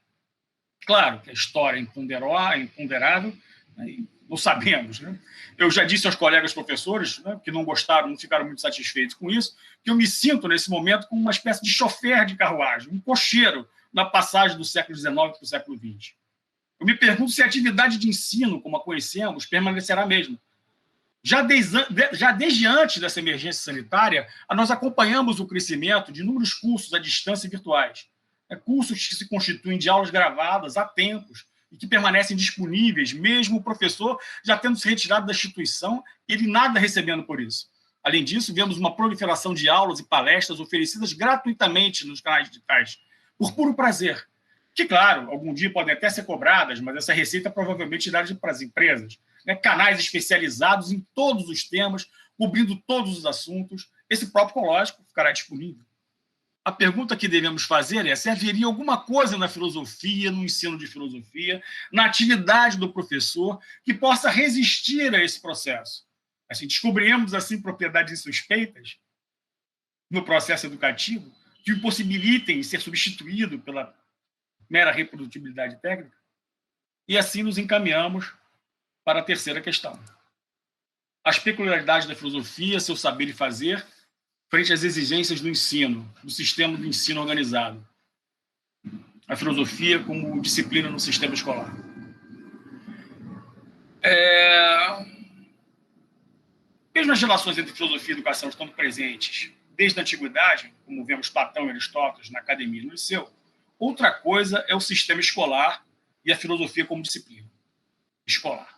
Claro que a história é imponderável, né, e não sabemos. Né? Eu já disse aos colegas professores, né, que não gostaram, não ficaram muito satisfeitos com isso, que eu me sinto, nesse momento, como uma espécie de chofer de carruagem, um cocheiro na passagem do século XIX para o século XX. Eu me pergunto se a atividade de ensino, como a conhecemos, permanecerá a mesma. Já desde antes dessa emergência sanitária, nós acompanhamos o crescimento de inúmeros cursos à distância e virtuais. Cursos que se constituem de aulas gravadas há tempos e que permanecem disponíveis, mesmo o professor já tendo se retirado da instituição, ele nada recebendo por isso. Além disso, vemos uma proliferação de aulas e palestras oferecidas gratuitamente nos canais digitais, por puro prazer, que, claro, algum dia podem até ser cobradas, mas essa receita provavelmente irá para as empresas. Né? Canais especializados em todos os temas, cobrindo todos os assuntos. Esse próprio, lógico, ficará disponível. A pergunta que devemos fazer é se haveria alguma coisa na filosofia, no ensino de filosofia, na atividade do professor, que possa resistir a esse processo. Assim, descobriremos, assim, propriedades insuspeitas no processo educativo que o possibilitem ser substituído pela mera reprodutibilidade técnica? E assim nos encaminhamos para a terceira questão. As peculiaridades da filosofia, seu saber e fazer, frente às exigências do ensino, do sistema de ensino organizado. A filosofia como disciplina no sistema escolar. Mesmo as relações entre filosofia e educação estando presentes desde a antiguidade, como vemos Platão e Aristóteles na academia e no liceu, outra coisa é o sistema escolar e a filosofia como disciplina escolar.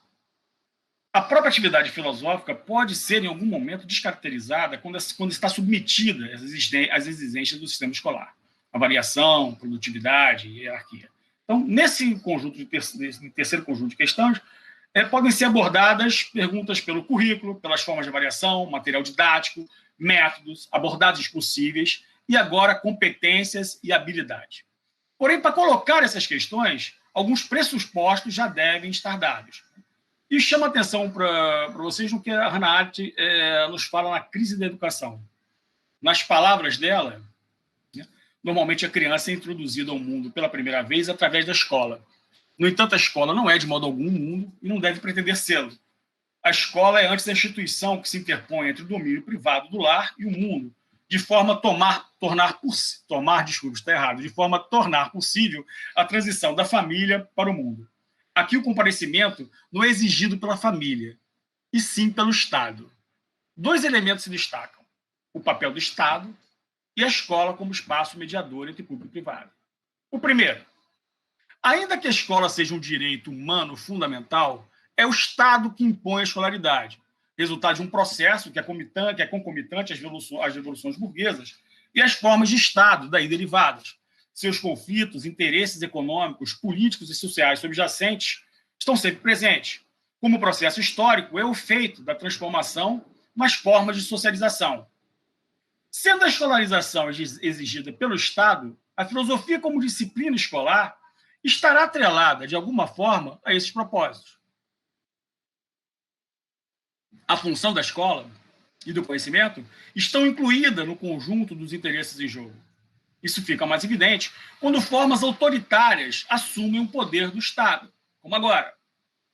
A própria atividade filosófica pode ser, em algum momento, descaracterizada quando está submetida às exigências do sistema escolar. Avaliação, produtividade, hierarquia. Então, nesse terceiro conjunto de questões, podem ser abordadas perguntas pelo currículo, pelas formas de avaliação, material didático, métodos, abordagens possíveis e, agora, competências e habilidade. Porém, para colocar essas questões, alguns pressupostos já devem estar dados. E chama atenção para vocês no que a Hannah Arendt nos fala na crise da educação. Nas palavras dela, né, normalmente a criança é introduzida ao mundo pela primeira vez através da escola. No entanto, a escola não é, de modo algum, um mundo e não deve pretender sê-lo. A escola é antes a instituição que se interpõe entre o domínio privado do lar e o mundo, de forma a tornar possível a transição da família para o mundo. Aqui o comparecimento não é exigido pela família, e sim pelo Estado. Dois elementos se destacam: o papel do Estado e a escola como espaço mediador entre público e privado. O primeiro, ainda que a escola seja um direito humano fundamental, é o Estado que impõe a escolaridade, resultado de um processo que é concomitante às revoluções burguesas e às formas de Estado daí derivadas. Seus conflitos, interesses econômicos, políticos e sociais subjacentes estão sempre presentes. Como processo histórico, é o feito da transformação nas formas de socialização. Sendo a escolarização exigida pelo Estado, a filosofia como disciplina escolar estará atrelada, de alguma forma, a esses propósitos. A função da escola e do conhecimento estão incluídas no conjunto dos interesses em jogo. Isso fica mais evidente quando formas autoritárias assumem o poder do Estado, como agora.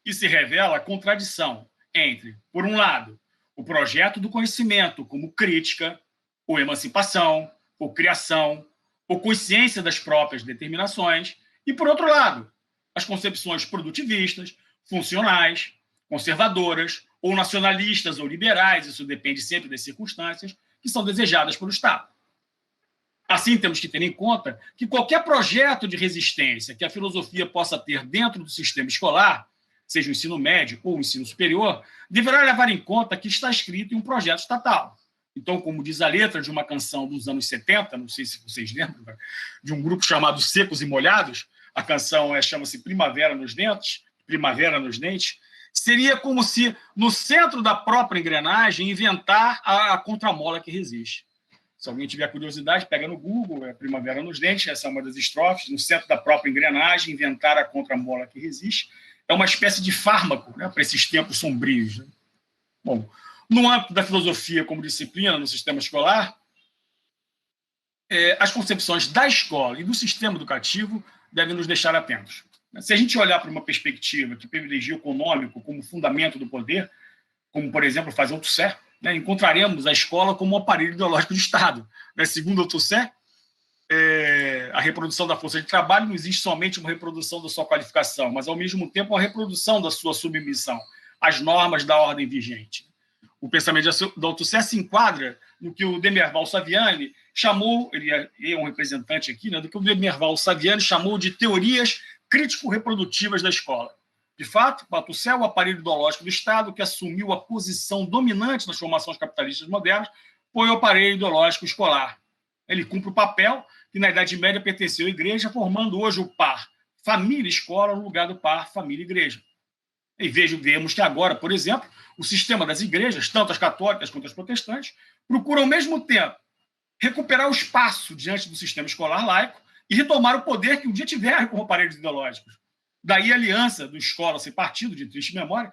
E se revela a contradição entre, por um lado, o projeto do conhecimento como crítica, ou emancipação, ou criação, ou consciência das próprias determinações, e, por outro lado, as concepções produtivistas, funcionais, conservadoras, ou nacionalistas ou liberais, isso depende sempre das circunstâncias, que são desejadas pelo Estado. Assim, temos que ter em conta que qualquer projeto de resistência que a filosofia possa ter dentro do sistema escolar, seja o ensino médio ou o ensino superior, deverá levar em conta que está escrito em um projeto estatal. Então, como diz a letra de uma canção dos anos 70, não sei se vocês lembram, de um grupo chamado Secos e Molhados, a canção chama-se Primavera nos Dentes, seria como se, no centro da própria engrenagem, inventar a contramola que resiste. Se alguém tiver curiosidade, pega no Google, Primavera nos Dentes, essa é uma das estrofes, no centro da própria engrenagem, inventar a contramola que resiste. É uma espécie de fármaco, né, para esses tempos sombrios. Né? Bom, no âmbito da filosofia como disciplina no sistema escolar, as concepções da escola e do sistema educativo devem nos deixar atentos. Se a gente olhar para uma perspectiva que privilegia o econômico como fundamento do poder, como, por exemplo, faz Althusser, né, encontraremos a escola como um aparelho ideológico de Estado. Né? Segundo Althusser, a reprodução da força de trabalho não existe somente uma reprodução da sua qualificação, mas, ao mesmo tempo, uma reprodução da sua submissão às normas da ordem vigente. O pensamento de Althusser se enquadra no que o Demerval Saviani chamou, ele é um representante aqui, né, do que o Demerval Saviani chamou de teorias crítico-reprodutivas da escola. De fato, Althusser é o aparelho ideológico do Estado que assumiu a posição dominante nas formações capitalistas modernas, foi o aparelho ideológico escolar. Ele cumpre o papel que, na Idade Média, pertenceu à Igreja, formando hoje o par família-escola no lugar do par família-igreja. E vemos que agora, por exemplo, o sistema das igrejas, tanto as católicas quanto as protestantes, procuram, ao mesmo tempo, recuperar o espaço diante do sistema escolar laico e retomar o poder que um dia tiveram como aparelhos ideológicos. Daí a aliança do escola sem partido, de triste memória,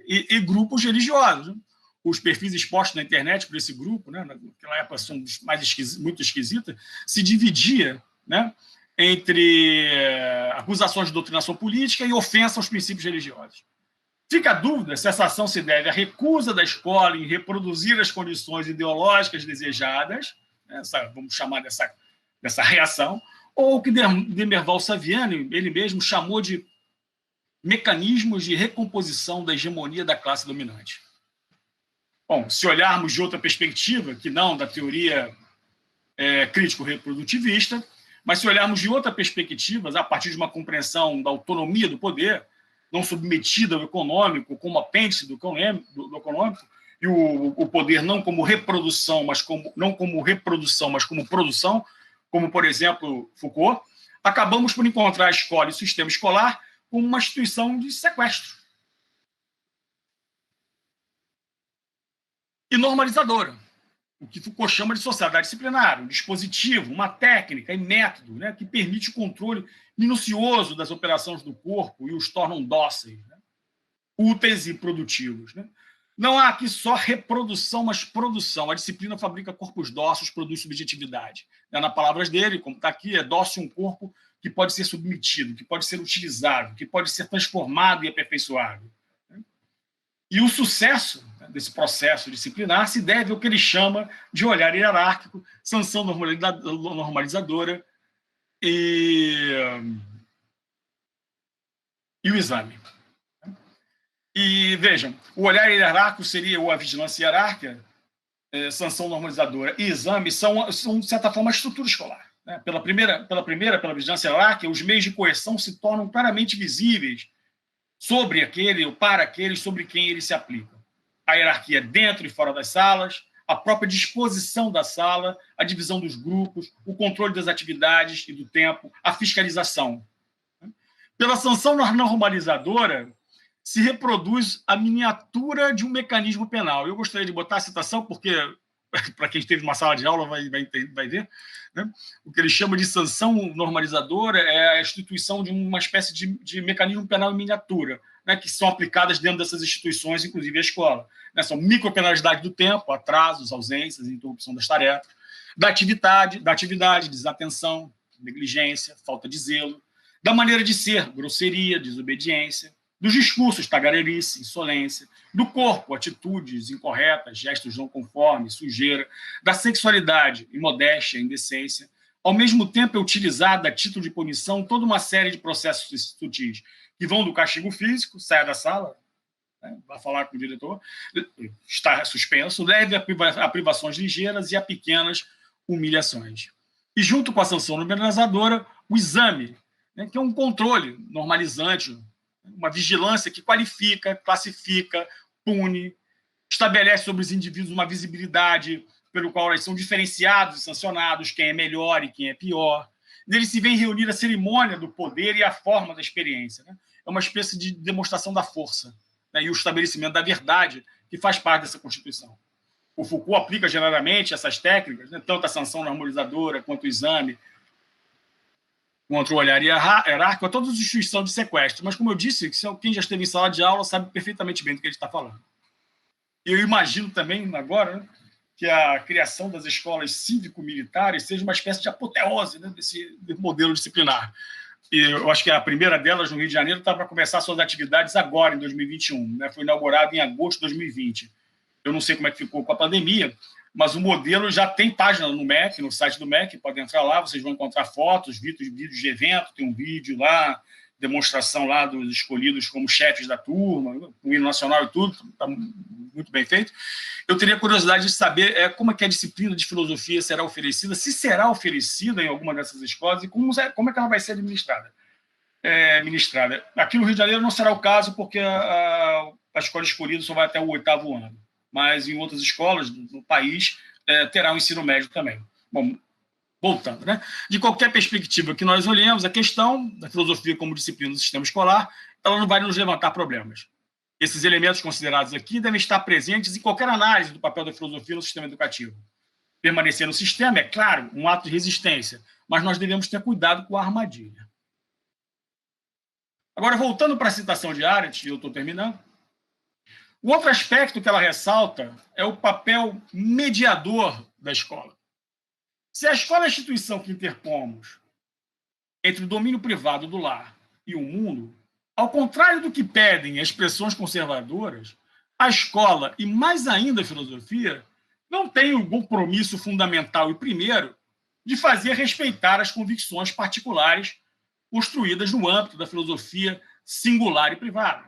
e grupos religiosos. Né? Os perfis expostos na internet por esse grupo, né, naquela época são muito esquisitas, se dividia, né, entre acusações de doutrinação política e ofensa aos princípios religiosos. Fica a dúvida se essa ação se deve à recusa da escola em reproduzir as condições ideológicas desejadas, vamos chamar dessa reação, ou o que Demerval Saviani, ele mesmo, chamou de mecanismos de recomposição da hegemonia da classe dominante. Bom, se olharmos de outra perspectiva, que não da teoria crítico-reprodutivista, mas se olharmos de outra perspectiva, a partir de uma compreensão da autonomia do poder, não submetida ao econômico, como apêndice do econômico, e o poder não como reprodução, mas como produção, como, por exemplo, Foucault, acabamos por encontrar a escola e o sistema escolar como uma instituição de sequestro e normalizadora, o que Foucault chama de sociedade disciplinar, um dispositivo, uma técnica e método, né, que permite o controle minucioso das operações do corpo e os tornam dóceis, né, úteis e produtivos. Né? Não há aqui só reprodução, mas produção. A disciplina fabrica corpos dóceis, produz subjetividade. Nas palavras dele, como está aqui, é dócil um corpo que pode ser submetido, que pode ser utilizado, que pode ser transformado e aperfeiçoado. E o sucesso desse processo disciplinar se deve ao que ele chama de olhar hierárquico, sanção normalizadora e o exame. E, vejam, o olhar hierárquico seria, ou a vigilância hierárquica, sanção normalizadora e exame são, de certa forma, a estrutura escolar. Né? Pela vigilância hierárquica, os meios de coerção se tornam claramente visíveis sobre aquele ou para aquele sobre quem eles se aplicam. A hierarquia dentro e fora das salas, a própria disposição da sala, a divisão dos grupos, o controle das atividades e do tempo, a fiscalização. Pela sanção normalizadora, se reproduz a miniatura de um mecanismo penal. Eu gostaria de botar a citação, porque, para quem esteve numa sala de aula vai ver, né? O que ele chama de sanção normalizadora é a instituição de uma espécie de mecanismo penal em miniatura, né, que são aplicadas dentro dessas instituições, inclusive a escola. Né? São micropenalidades do tempo, atrasos, ausências, interrupção das tarefas, da atividade, desatenção, negligência, falta de zelo, da maneira de ser, grosseria, desobediência, dos discursos, tagarelice, insolência, do corpo, atitudes incorretas, gestos não conformes, sujeira, da sexualidade, imodéstia, indecência. Ao mesmo tempo é utilizada a título de punição toda uma série de processos sutis, que vão do castigo físico, saia da sala, né, vai falar com o diretor, está suspenso, leve a privações ligeiras e a pequenas humilhações. E, junto com a sanção normalizadora, o exame, né, que é um controle normalizante, uma vigilância que qualifica, classifica, pune, estabelece sobre os indivíduos uma visibilidade pelo qual eles são diferenciados e sancionados, quem é melhor e quem é pior. Nele se vem reunir a cerimônia do poder e a forma da experiência. Né? É uma espécie de demonstração da força, né? E o estabelecimento da verdade que faz parte dessa Constituição. O Foucault aplica generalmente essas técnicas, né? Tanto a sanção normalizadora quanto o exame, quanto o olhar hierárquico, a toda instituição de sequestro. Mas, como eu disse, quem já esteve em sala de aula sabe perfeitamente bem do que ele está falando. Eu imagino também, agora, né, que a criação das escolas cívico-militares seja uma espécie de apoteose, né, desse modelo disciplinar. E eu acho que a primeira delas, no Rio de Janeiro, está para começar suas atividades agora, em 2021. Né, foi inaugurada em agosto de 2020. Eu não sei como é que ficou com a pandemia, mas o modelo já tem página no MEC, no site do MEC, podem entrar lá, vocês vão encontrar fotos, vídeos de evento, tem um vídeo lá, demonstração lá dos escolhidos como chefes da turma, o hino nacional e tudo, está muito bem feito. Eu teria curiosidade de saber como é que a disciplina de filosofia será oferecida, se será oferecida em alguma dessas escolas e como é que ela vai ser administrada. Aqui no Rio de Janeiro não será o caso, porque a escola escolhida só vai até o 8º ano, mas em outras escolas no país terá o ensino médio também. Bom, voltando, né? De qualquer perspectiva que nós olhemos, a questão da filosofia como disciplina do sistema escolar, ela não vai nos levantar problemas. Esses elementos considerados aqui devem estar presentes em qualquer análise do papel da filosofia no sistema educativo. Permanecer no sistema é, claro, um ato de resistência, mas nós devemos ter cuidado com a armadilha. Agora, voltando para a citação de Arendt, eu estou terminando, o outro aspecto que ela ressalta é o papel mediador da escola. Se a escola é a instituição que interpomos entre o domínio privado do lar e o mundo, ao contrário do que pedem as expressões conservadoras, a escola, e mais ainda a filosofia, não tem o compromisso fundamental e primeiro de fazer respeitar as convicções particulares construídas no âmbito da filosofia singular e privada.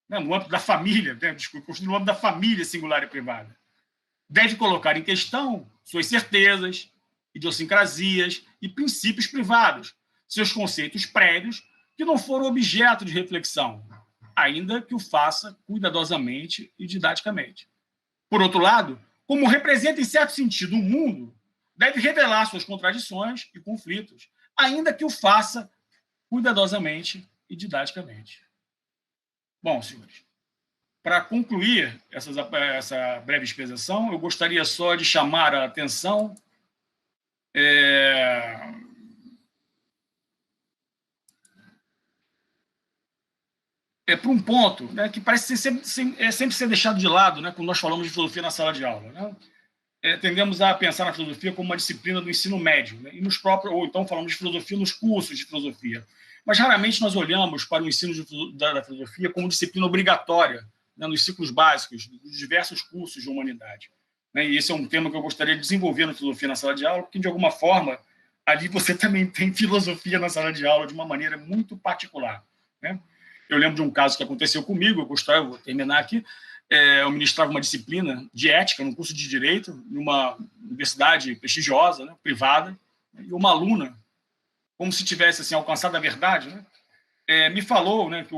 No âmbito da família, construído no âmbito da família singular e privada. Deve colocar em questão suas certezas, idiosincrasias e princípios privados, seus conceitos prévios que não foram objeto de reflexão, ainda que o faça cuidadosamente e didaticamente. Por outro lado, como representa em certo sentido o mundo, deve revelar suas contradições e conflitos, ainda que o faça cuidadosamente e didaticamente. Bom, senhores, para concluir essa breve exposição, eu gostaria só de chamar a atenção para um ponto, né, que parece sempre ser deixado de lado, né, quando nós falamos de filosofia na sala de aula. Né? Tendemos a pensar na filosofia como uma disciplina do ensino médio, né, ou então falamos de filosofia nos cursos de filosofia. Mas raramente nós olhamos para o ensino da filosofia como disciplina obrigatória, né, nos ciclos básicos, dos diversos cursos de humanidade. Né? E esse é um tema que eu gostaria de desenvolver na filosofia na sala de aula, porque, de alguma forma, ali você também tem filosofia na sala de aula de uma maneira muito particular. Né? Eu lembro de um caso que aconteceu comigo, vou terminar aqui, eu ministrava uma disciplina de ética, num curso de Direito, numa universidade prestigiosa, né, privada, e uma aluna, como se tivesse assim, alcançado a verdade, né, me falou, né, que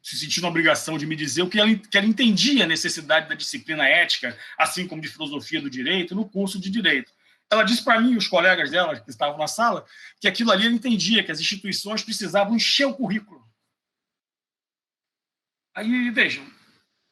se sentiu na obrigação de me dizer o que ela entendia a necessidade da disciplina ética, assim como de filosofia do direito, no curso de Direito. Ela disse para mim e os colegas dela que estavam na sala que aquilo ali ela entendia, que as instituições precisavam encher o currículo. Aí, vejam,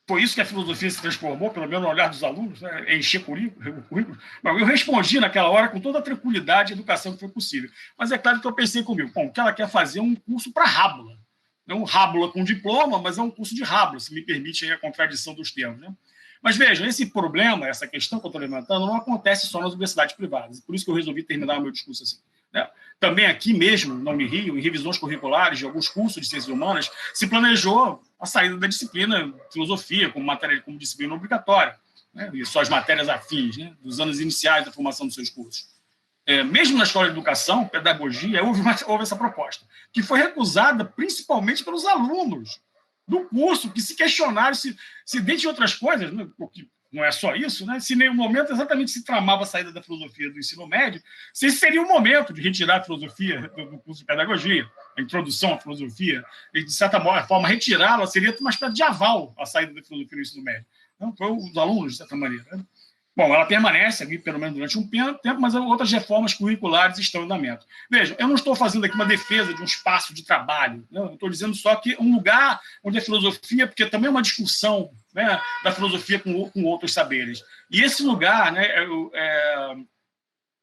foi isso que a filosofia se transformou, pelo menos no olhar dos alunos, né, encher o currículo. Mas eu respondi naquela hora com toda a tranquilidade e educação que foi possível. Mas é claro que eu pensei comigo, bom, o que ela quer fazer é um curso para rábula. Não rábula com diploma, mas é um curso de rábula, se me permite aí a contradição dos termos. Né? Mas vejam, esse problema, essa questão que eu estou levantando, não acontece só nas universidades privadas. Por isso que eu resolvi terminar o meu discurso assim. Né? Também aqui mesmo, na Unirio, em revisões curriculares de alguns cursos de ciências humanas, se planejou a saída da disciplina filosofia como disciplina obrigatória, né? E suas matérias afins, né? Dos anos iniciais da formação dos seus cursos. Mesmo na escola de educação, pedagogia, houve essa proposta, que foi recusada principalmente pelos alunos do curso, que se questionaram, se dentre outras coisas, né, porque não é só isso, né, se em nenhum momento exatamente se tramava a saída da filosofia do ensino médio, se esse seria o momento de retirar a filosofia do curso de pedagogia, a introdução à filosofia, e, de certa forma, retirá-la seria uma espécie de aval à saída da filosofia do ensino médio. Então, para os alunos, de certa maneira. Né? Bom, ela permanece aqui, pelo menos durante um tempo, mas outras reformas curriculares estão em andamento. Vejam, eu não estou fazendo aqui uma defesa de um espaço de trabalho, né? Eu estou dizendo só que um lugar onde a filosofia, porque também é uma discussão, né, da filosofia com outros saberes. E esse lugar, né,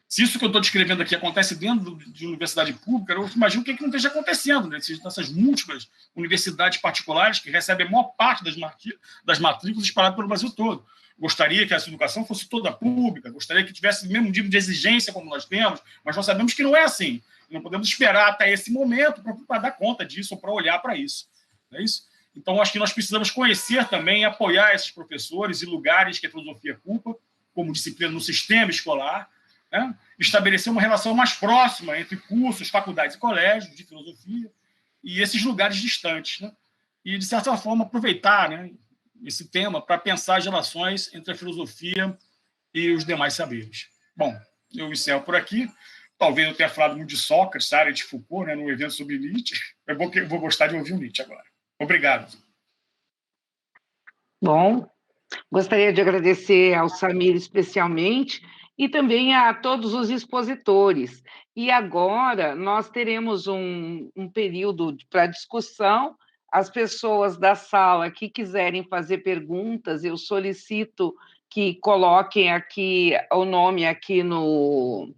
se isso que eu estou descrevendo aqui acontece dentro de universidade pública, eu imagino que não esteja acontecendo nessas múltiplas universidades particulares que recebem a maior parte das matrículas espalhadas pelo Brasil todo. Gostaria que essa educação fosse toda pública, gostaria que tivesse o mesmo nível de exigência como nós temos, mas nós sabemos que não é assim. Não podemos esperar até esse momento para dar conta disso ou para olhar para isso. Não é isso? Então, acho que nós precisamos conhecer também e apoiar esses professores e lugares que a filosofia ocupa, como disciplina no sistema escolar, né? Estabelecer uma relação mais próxima entre cursos, faculdades e colégios de filosofia e esses lugares distantes. Né? E, de certa forma, aproveitar, né, esse tema para pensar as relações entre a filosofia e os demais saberes. Bom, eu encerro por aqui. Talvez eu tenha falado muito de Sócrates, Sartre, de Foucault, né, num evento sobre Nietzsche. Eu vou gostar de ouvir o Nietzsche agora. Obrigado. Bom, gostaria de agradecer ao Samir especialmente e também a todos os expositores. E agora nós teremos um período para discussão. As pessoas da sala que quiserem fazer perguntas, eu solicito que coloquem aqui o nome aqui no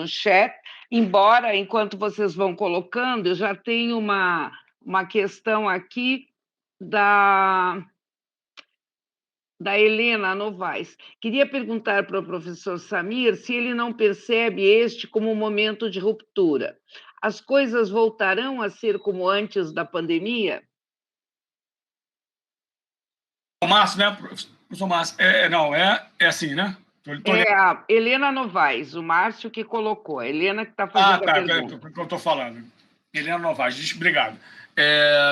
chat, embora, enquanto vocês vão colocando, eu já tenho uma questão aqui da Helena Novaes. Queria perguntar para o professor Samir se ele não percebe este como um momento de ruptura. As coisas voltarão a ser como antes da pandemia? O Márcio, né, professor Márcio? Não, é assim, né? É a Helena Novaes, o Márcio que colocou, a Helena que está fazendo a pergunta. É o que eu estou falando. Helena Novaes, obrigado.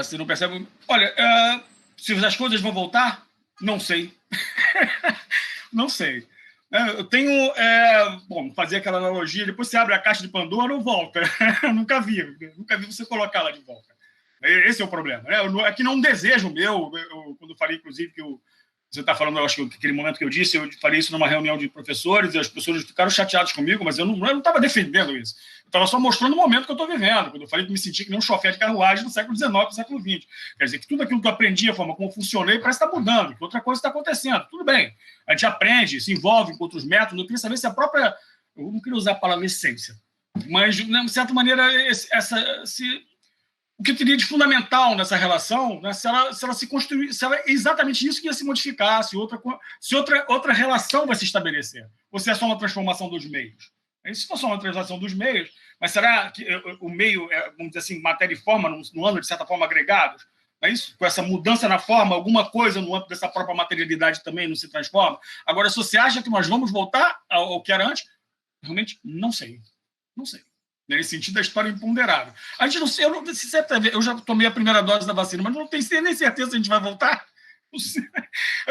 Você não percebe? Olha, se as coisas vão voltar, não sei. Não sei. Eu tenho... bom, fazer aquela analogia, depois você abre a caixa de Pandora ou volta. Nunca vi você colocar ela de volta. Esse é o problema. É que não um desejo meu, quando eu falei, inclusive, que você está falando, eu acho que aquele momento que eu disse, eu falei isso numa reunião de professores, e as pessoas ficaram chateadas comigo, mas eu não estava defendendo isso. Eu estava só mostrando o momento que eu estou vivendo, quando eu falei que me senti que nem um chofer de carruagem do século XIX para o século XX. Quer dizer, que tudo aquilo que eu aprendi, a forma como funcionei, parece estar mudando, que outra coisa está acontecendo. Tudo bem, a gente aprende, se envolve com outros métodos. Eu queria saber se a própria... Eu não queria usar a palavra essência, mas, de certa maneira, o que teria de fundamental nessa relação, né, se ela se construir, se ela é exatamente isso que ia se modificar, se outra relação vai se estabelecer, ou se é só uma transformação dos meios. Se for só uma transformação dos meios, mas será que o meio, vamos dizer assim, matéria e forma, não andam, de certa forma, agregados? É isso? Com essa mudança na forma, alguma coisa no âmbito dessa própria materialidade também não se transforma? Agora, se você acha que nós vamos voltar ao que era antes, realmente não sei. Não sei. Nesse sentido, a história é imponderável. A gente não sei, eu já tomei a primeira dose da vacina, mas não tenho nem certeza se a gente vai voltar.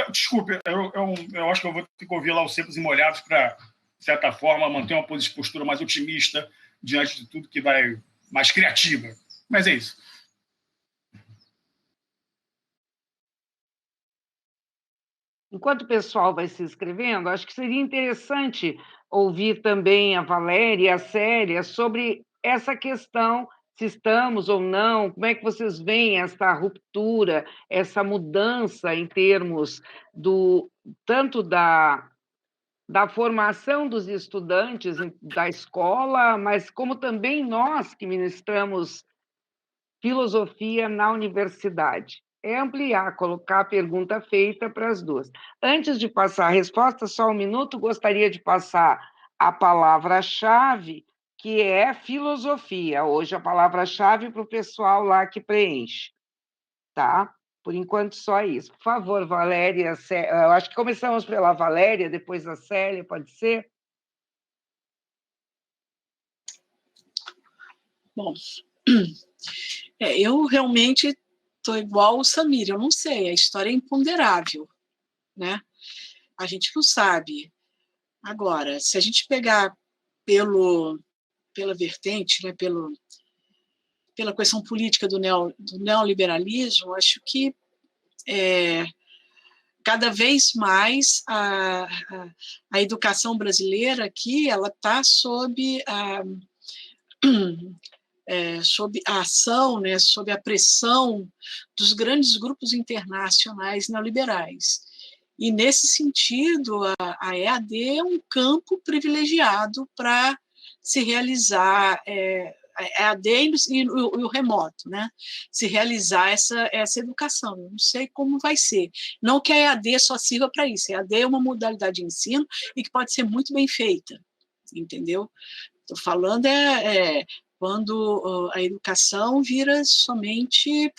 Desculpe, eu acho que eu vou ter que ouvir lá os secos e molhados para, de certa forma, manter uma postura mais otimista diante de tudo que vai mais criativa. Mas é isso. Enquanto o pessoal vai se inscrevendo, acho que seria interessante ouvir também a Valéria e a Célia sobre essa questão, se estamos ou não, como é que vocês veem essa ruptura, essa mudança em termos tanto da formação dos estudantes da escola, mas como também nós que ministramos filosofia na universidade. É ampliar, colocar a pergunta feita para as duas. Antes de passar a resposta, só um minuto, gostaria de passar a palavra-chave, que é filosofia. Hoje a palavra-chave para o pessoal lá que preenche. Tá? Por enquanto, só isso. Por favor, Valéria, eu acho que começamos pela Valéria, depois a Célia, pode ser? Bom, eu realmente estou igual o Samir, eu não sei, a história é imponderável, né? A gente não sabe. Agora, se a gente pegar pela vertente, né, pela questão política do neoliberalismo, acho que cada vez mais a educação brasileira aqui ela está sob a ação, né, sob a pressão dos grandes grupos internacionais neoliberais. E, nesse sentido, a EAD é um campo privilegiado para se realizar, a EAD e o remoto, né? Se realizar essa educação. Eu não sei como vai ser. Não que a EAD só sirva para isso. A EAD é uma modalidade de ensino e que pode ser muito bem feita, entendeu? Estou falando quando a educação vira somente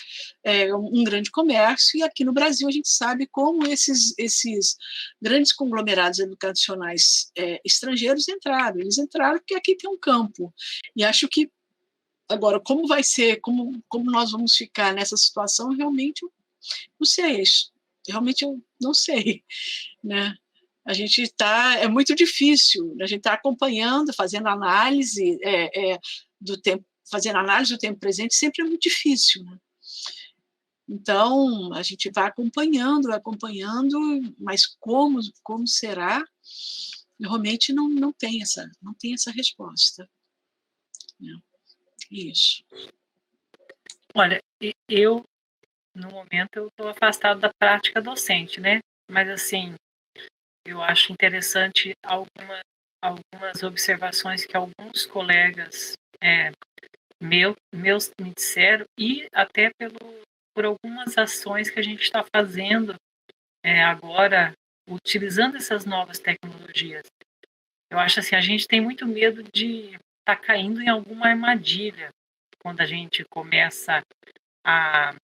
um grande comércio, e aqui no Brasil a gente sabe como esses grandes conglomerados educacionais estrangeiros entraram. Eles entraram porque aqui tem um campo. E acho que, agora, como vai ser, como nós vamos ficar nessa situação, realmente eu não sei. Realmente eu não sei, né? A gente é muito difícil, a gente está acompanhando, fazendo análise do tempo, presente, sempre é muito difícil, né? Então, a gente vai acompanhando, mas como será? Realmente não tem essa resposta. Isso. Olha, eu, no momento, eu estou afastado da prática docente, né? Mas, assim, eu acho interessante algumas observações que alguns colegas meus me disseram, e até por algumas ações que a gente está fazendo agora, utilizando essas novas tecnologias. Eu acho assim, a gente tem muito medo de estar caindo em alguma armadilha quando a gente começa a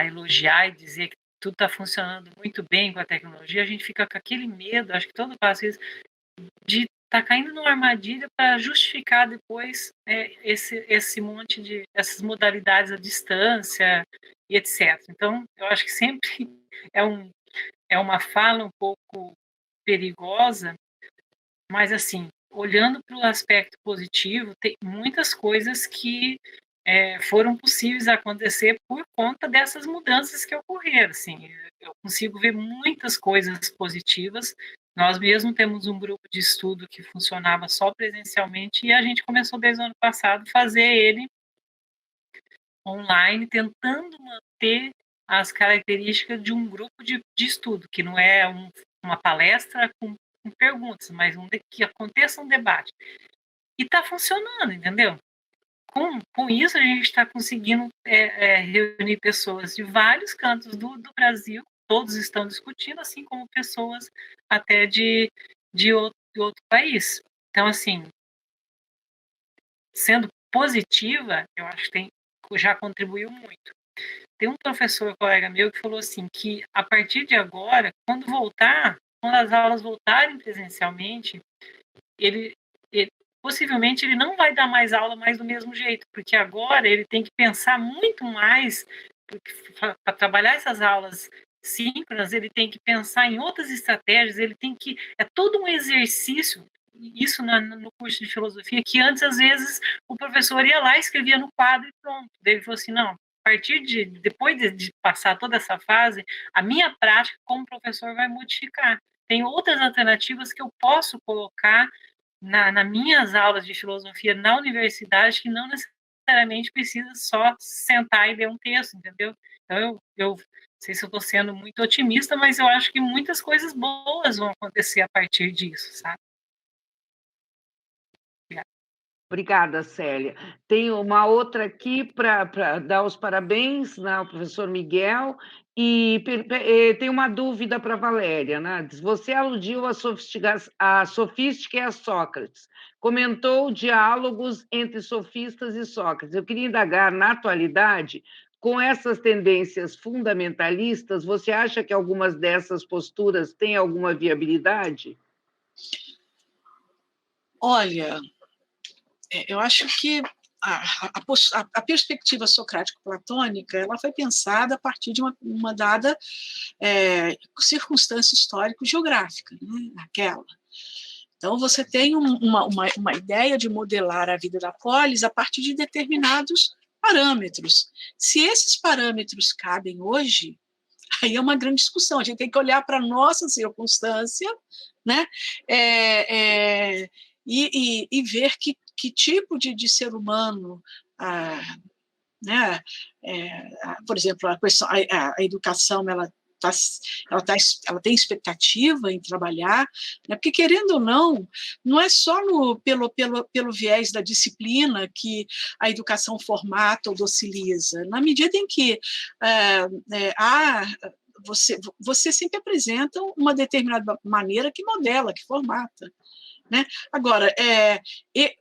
elogiar e dizer que tudo está funcionando muito bem com a tecnologia. A gente fica com aquele medo, acho que todo faz isso, de estar caindo numa armadilha para justificar depois esse monte de essas modalidades à distância e etc. Então, eu acho que sempre é uma fala um pouco perigosa, mas assim, olhando para o aspecto positivo, tem muitas coisas que foram possíveis acontecer por conta dessas mudanças que ocorreram. Assim, eu consigo ver muitas coisas positivas. Nós mesmo temos um grupo de estudo que funcionava só presencialmente, e a gente começou desde o ano passado a fazer ele online, tentando manter as características de um grupo de estudo, que não é uma palestra com perguntas, mas que aconteça um debate. E está funcionando, entendeu? Com isso, a gente está conseguindo reunir pessoas de vários cantos do Brasil, todos estão discutindo, assim como pessoas até de outro país. Então, assim, sendo positiva, eu acho que já contribuiu muito. Tem um professor, colega meu, que falou assim, que a partir de agora, quando as aulas voltarem presencialmente, possivelmente ele não vai dar mais aula mais do mesmo jeito, porque agora ele tem que pensar muito mais, para trabalhar essas aulas síncronas, ele tem que pensar em outras estratégias, é todo um exercício, isso no curso de filosofia, que antes, às vezes, o professor ia lá, escrevia no quadro e pronto. Daí ele falou assim, não, depois de passar toda essa fase, a minha prática como professor vai modificar. Tem outras alternativas que eu posso colocar nas minhas aulas de filosofia na universidade, que não necessariamente precisa só sentar e ler um texto, entendeu? Então, eu não sei se eu estou sendo muito otimista, mas eu acho que muitas coisas boas vão acontecer a partir disso, sabe? Obrigada, Célia. Tem uma outra aqui para dar os parabéns, né, ao professor Miguel, e tem uma dúvida para a Valéria, né? Você aludiu à sofística e a Sócrates, comentou diálogos entre sofistas e Sócrates. Eu queria indagar, na atualidade, com essas tendências fundamentalistas, você acha que algumas dessas posturas têm alguma viabilidade? Olha, eu acho que a perspectiva socrático-platônica ela foi pensada a partir de uma dada circunstância histórico-geográfica, né? Aquela. Então, você tem uma ideia de modelar a vida da polis a partir de determinados parâmetros. Se esses parâmetros cabem hoje, aí é uma grande discussão. A gente tem que olhar para a nossa circunstância, né? E ver que tipo de ser humano, né? Por exemplo, a educação, ela tem expectativa em trabalhar, né? Porque, querendo ou não, não é só pelo viés da disciplina que a educação formata ou dociliza. Na medida em que você sempre apresenta uma determinada maneira que modela, que formata. Né? Agora,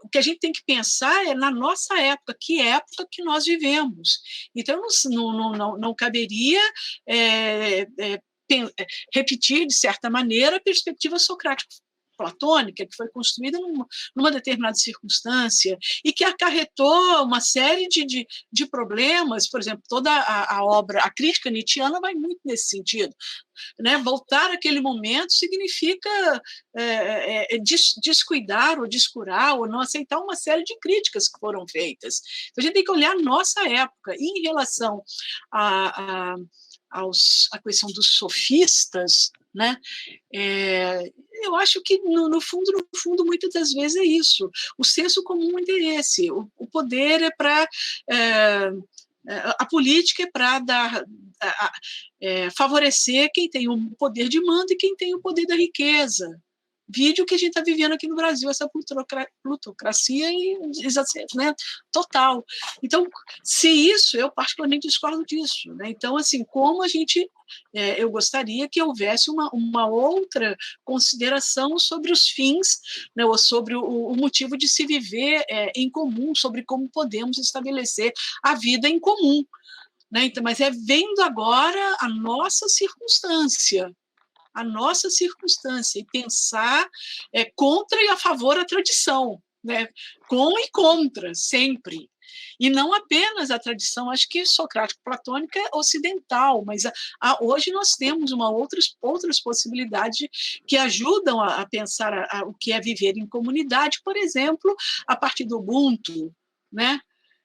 o que a gente tem que pensar é na nossa época, que época que nós vivemos. Então, não caberia repetir, de certa maneira, a perspectiva socrático-platônica, que foi construída numa determinada circunstância e que acarretou uma série de problemas. Por exemplo, toda a obra, a crítica nietzschiana vai muito nesse sentido. Né? Voltar àquele momento significa descuidar ou descurar ou não aceitar uma série de críticas que foram feitas. Então, a gente tem que olhar a nossa época. E em relação à questão dos sofistas, né? Eu acho que, no fundo, muitas das vezes é isso. O senso comum é esse. O poder é para... a política é para favorecer quem tem o poder de mando e quem tem o poder da riqueza. Vídeo que a gente está vivendo aqui no Brasil, essa plutocracia né, total. Então, se isso, eu particularmente discordo disso. Né? Então, assim, como a gente... eu gostaria que houvesse uma outra consideração sobre os fins, né, ou sobre o motivo de se viver em comum, sobre como podemos estabelecer a vida em comum. Né? Então, mas vendo agora a nossa circunstância, e pensar contra e a favor da tradição, né? Com e contra, sempre. E não apenas a tradição, acho que socrático-platônica é ocidental, mas hoje nós temos outras possibilidades que ajudam a pensar o que é viver em comunidade, por exemplo, a partir do Ubuntu, né?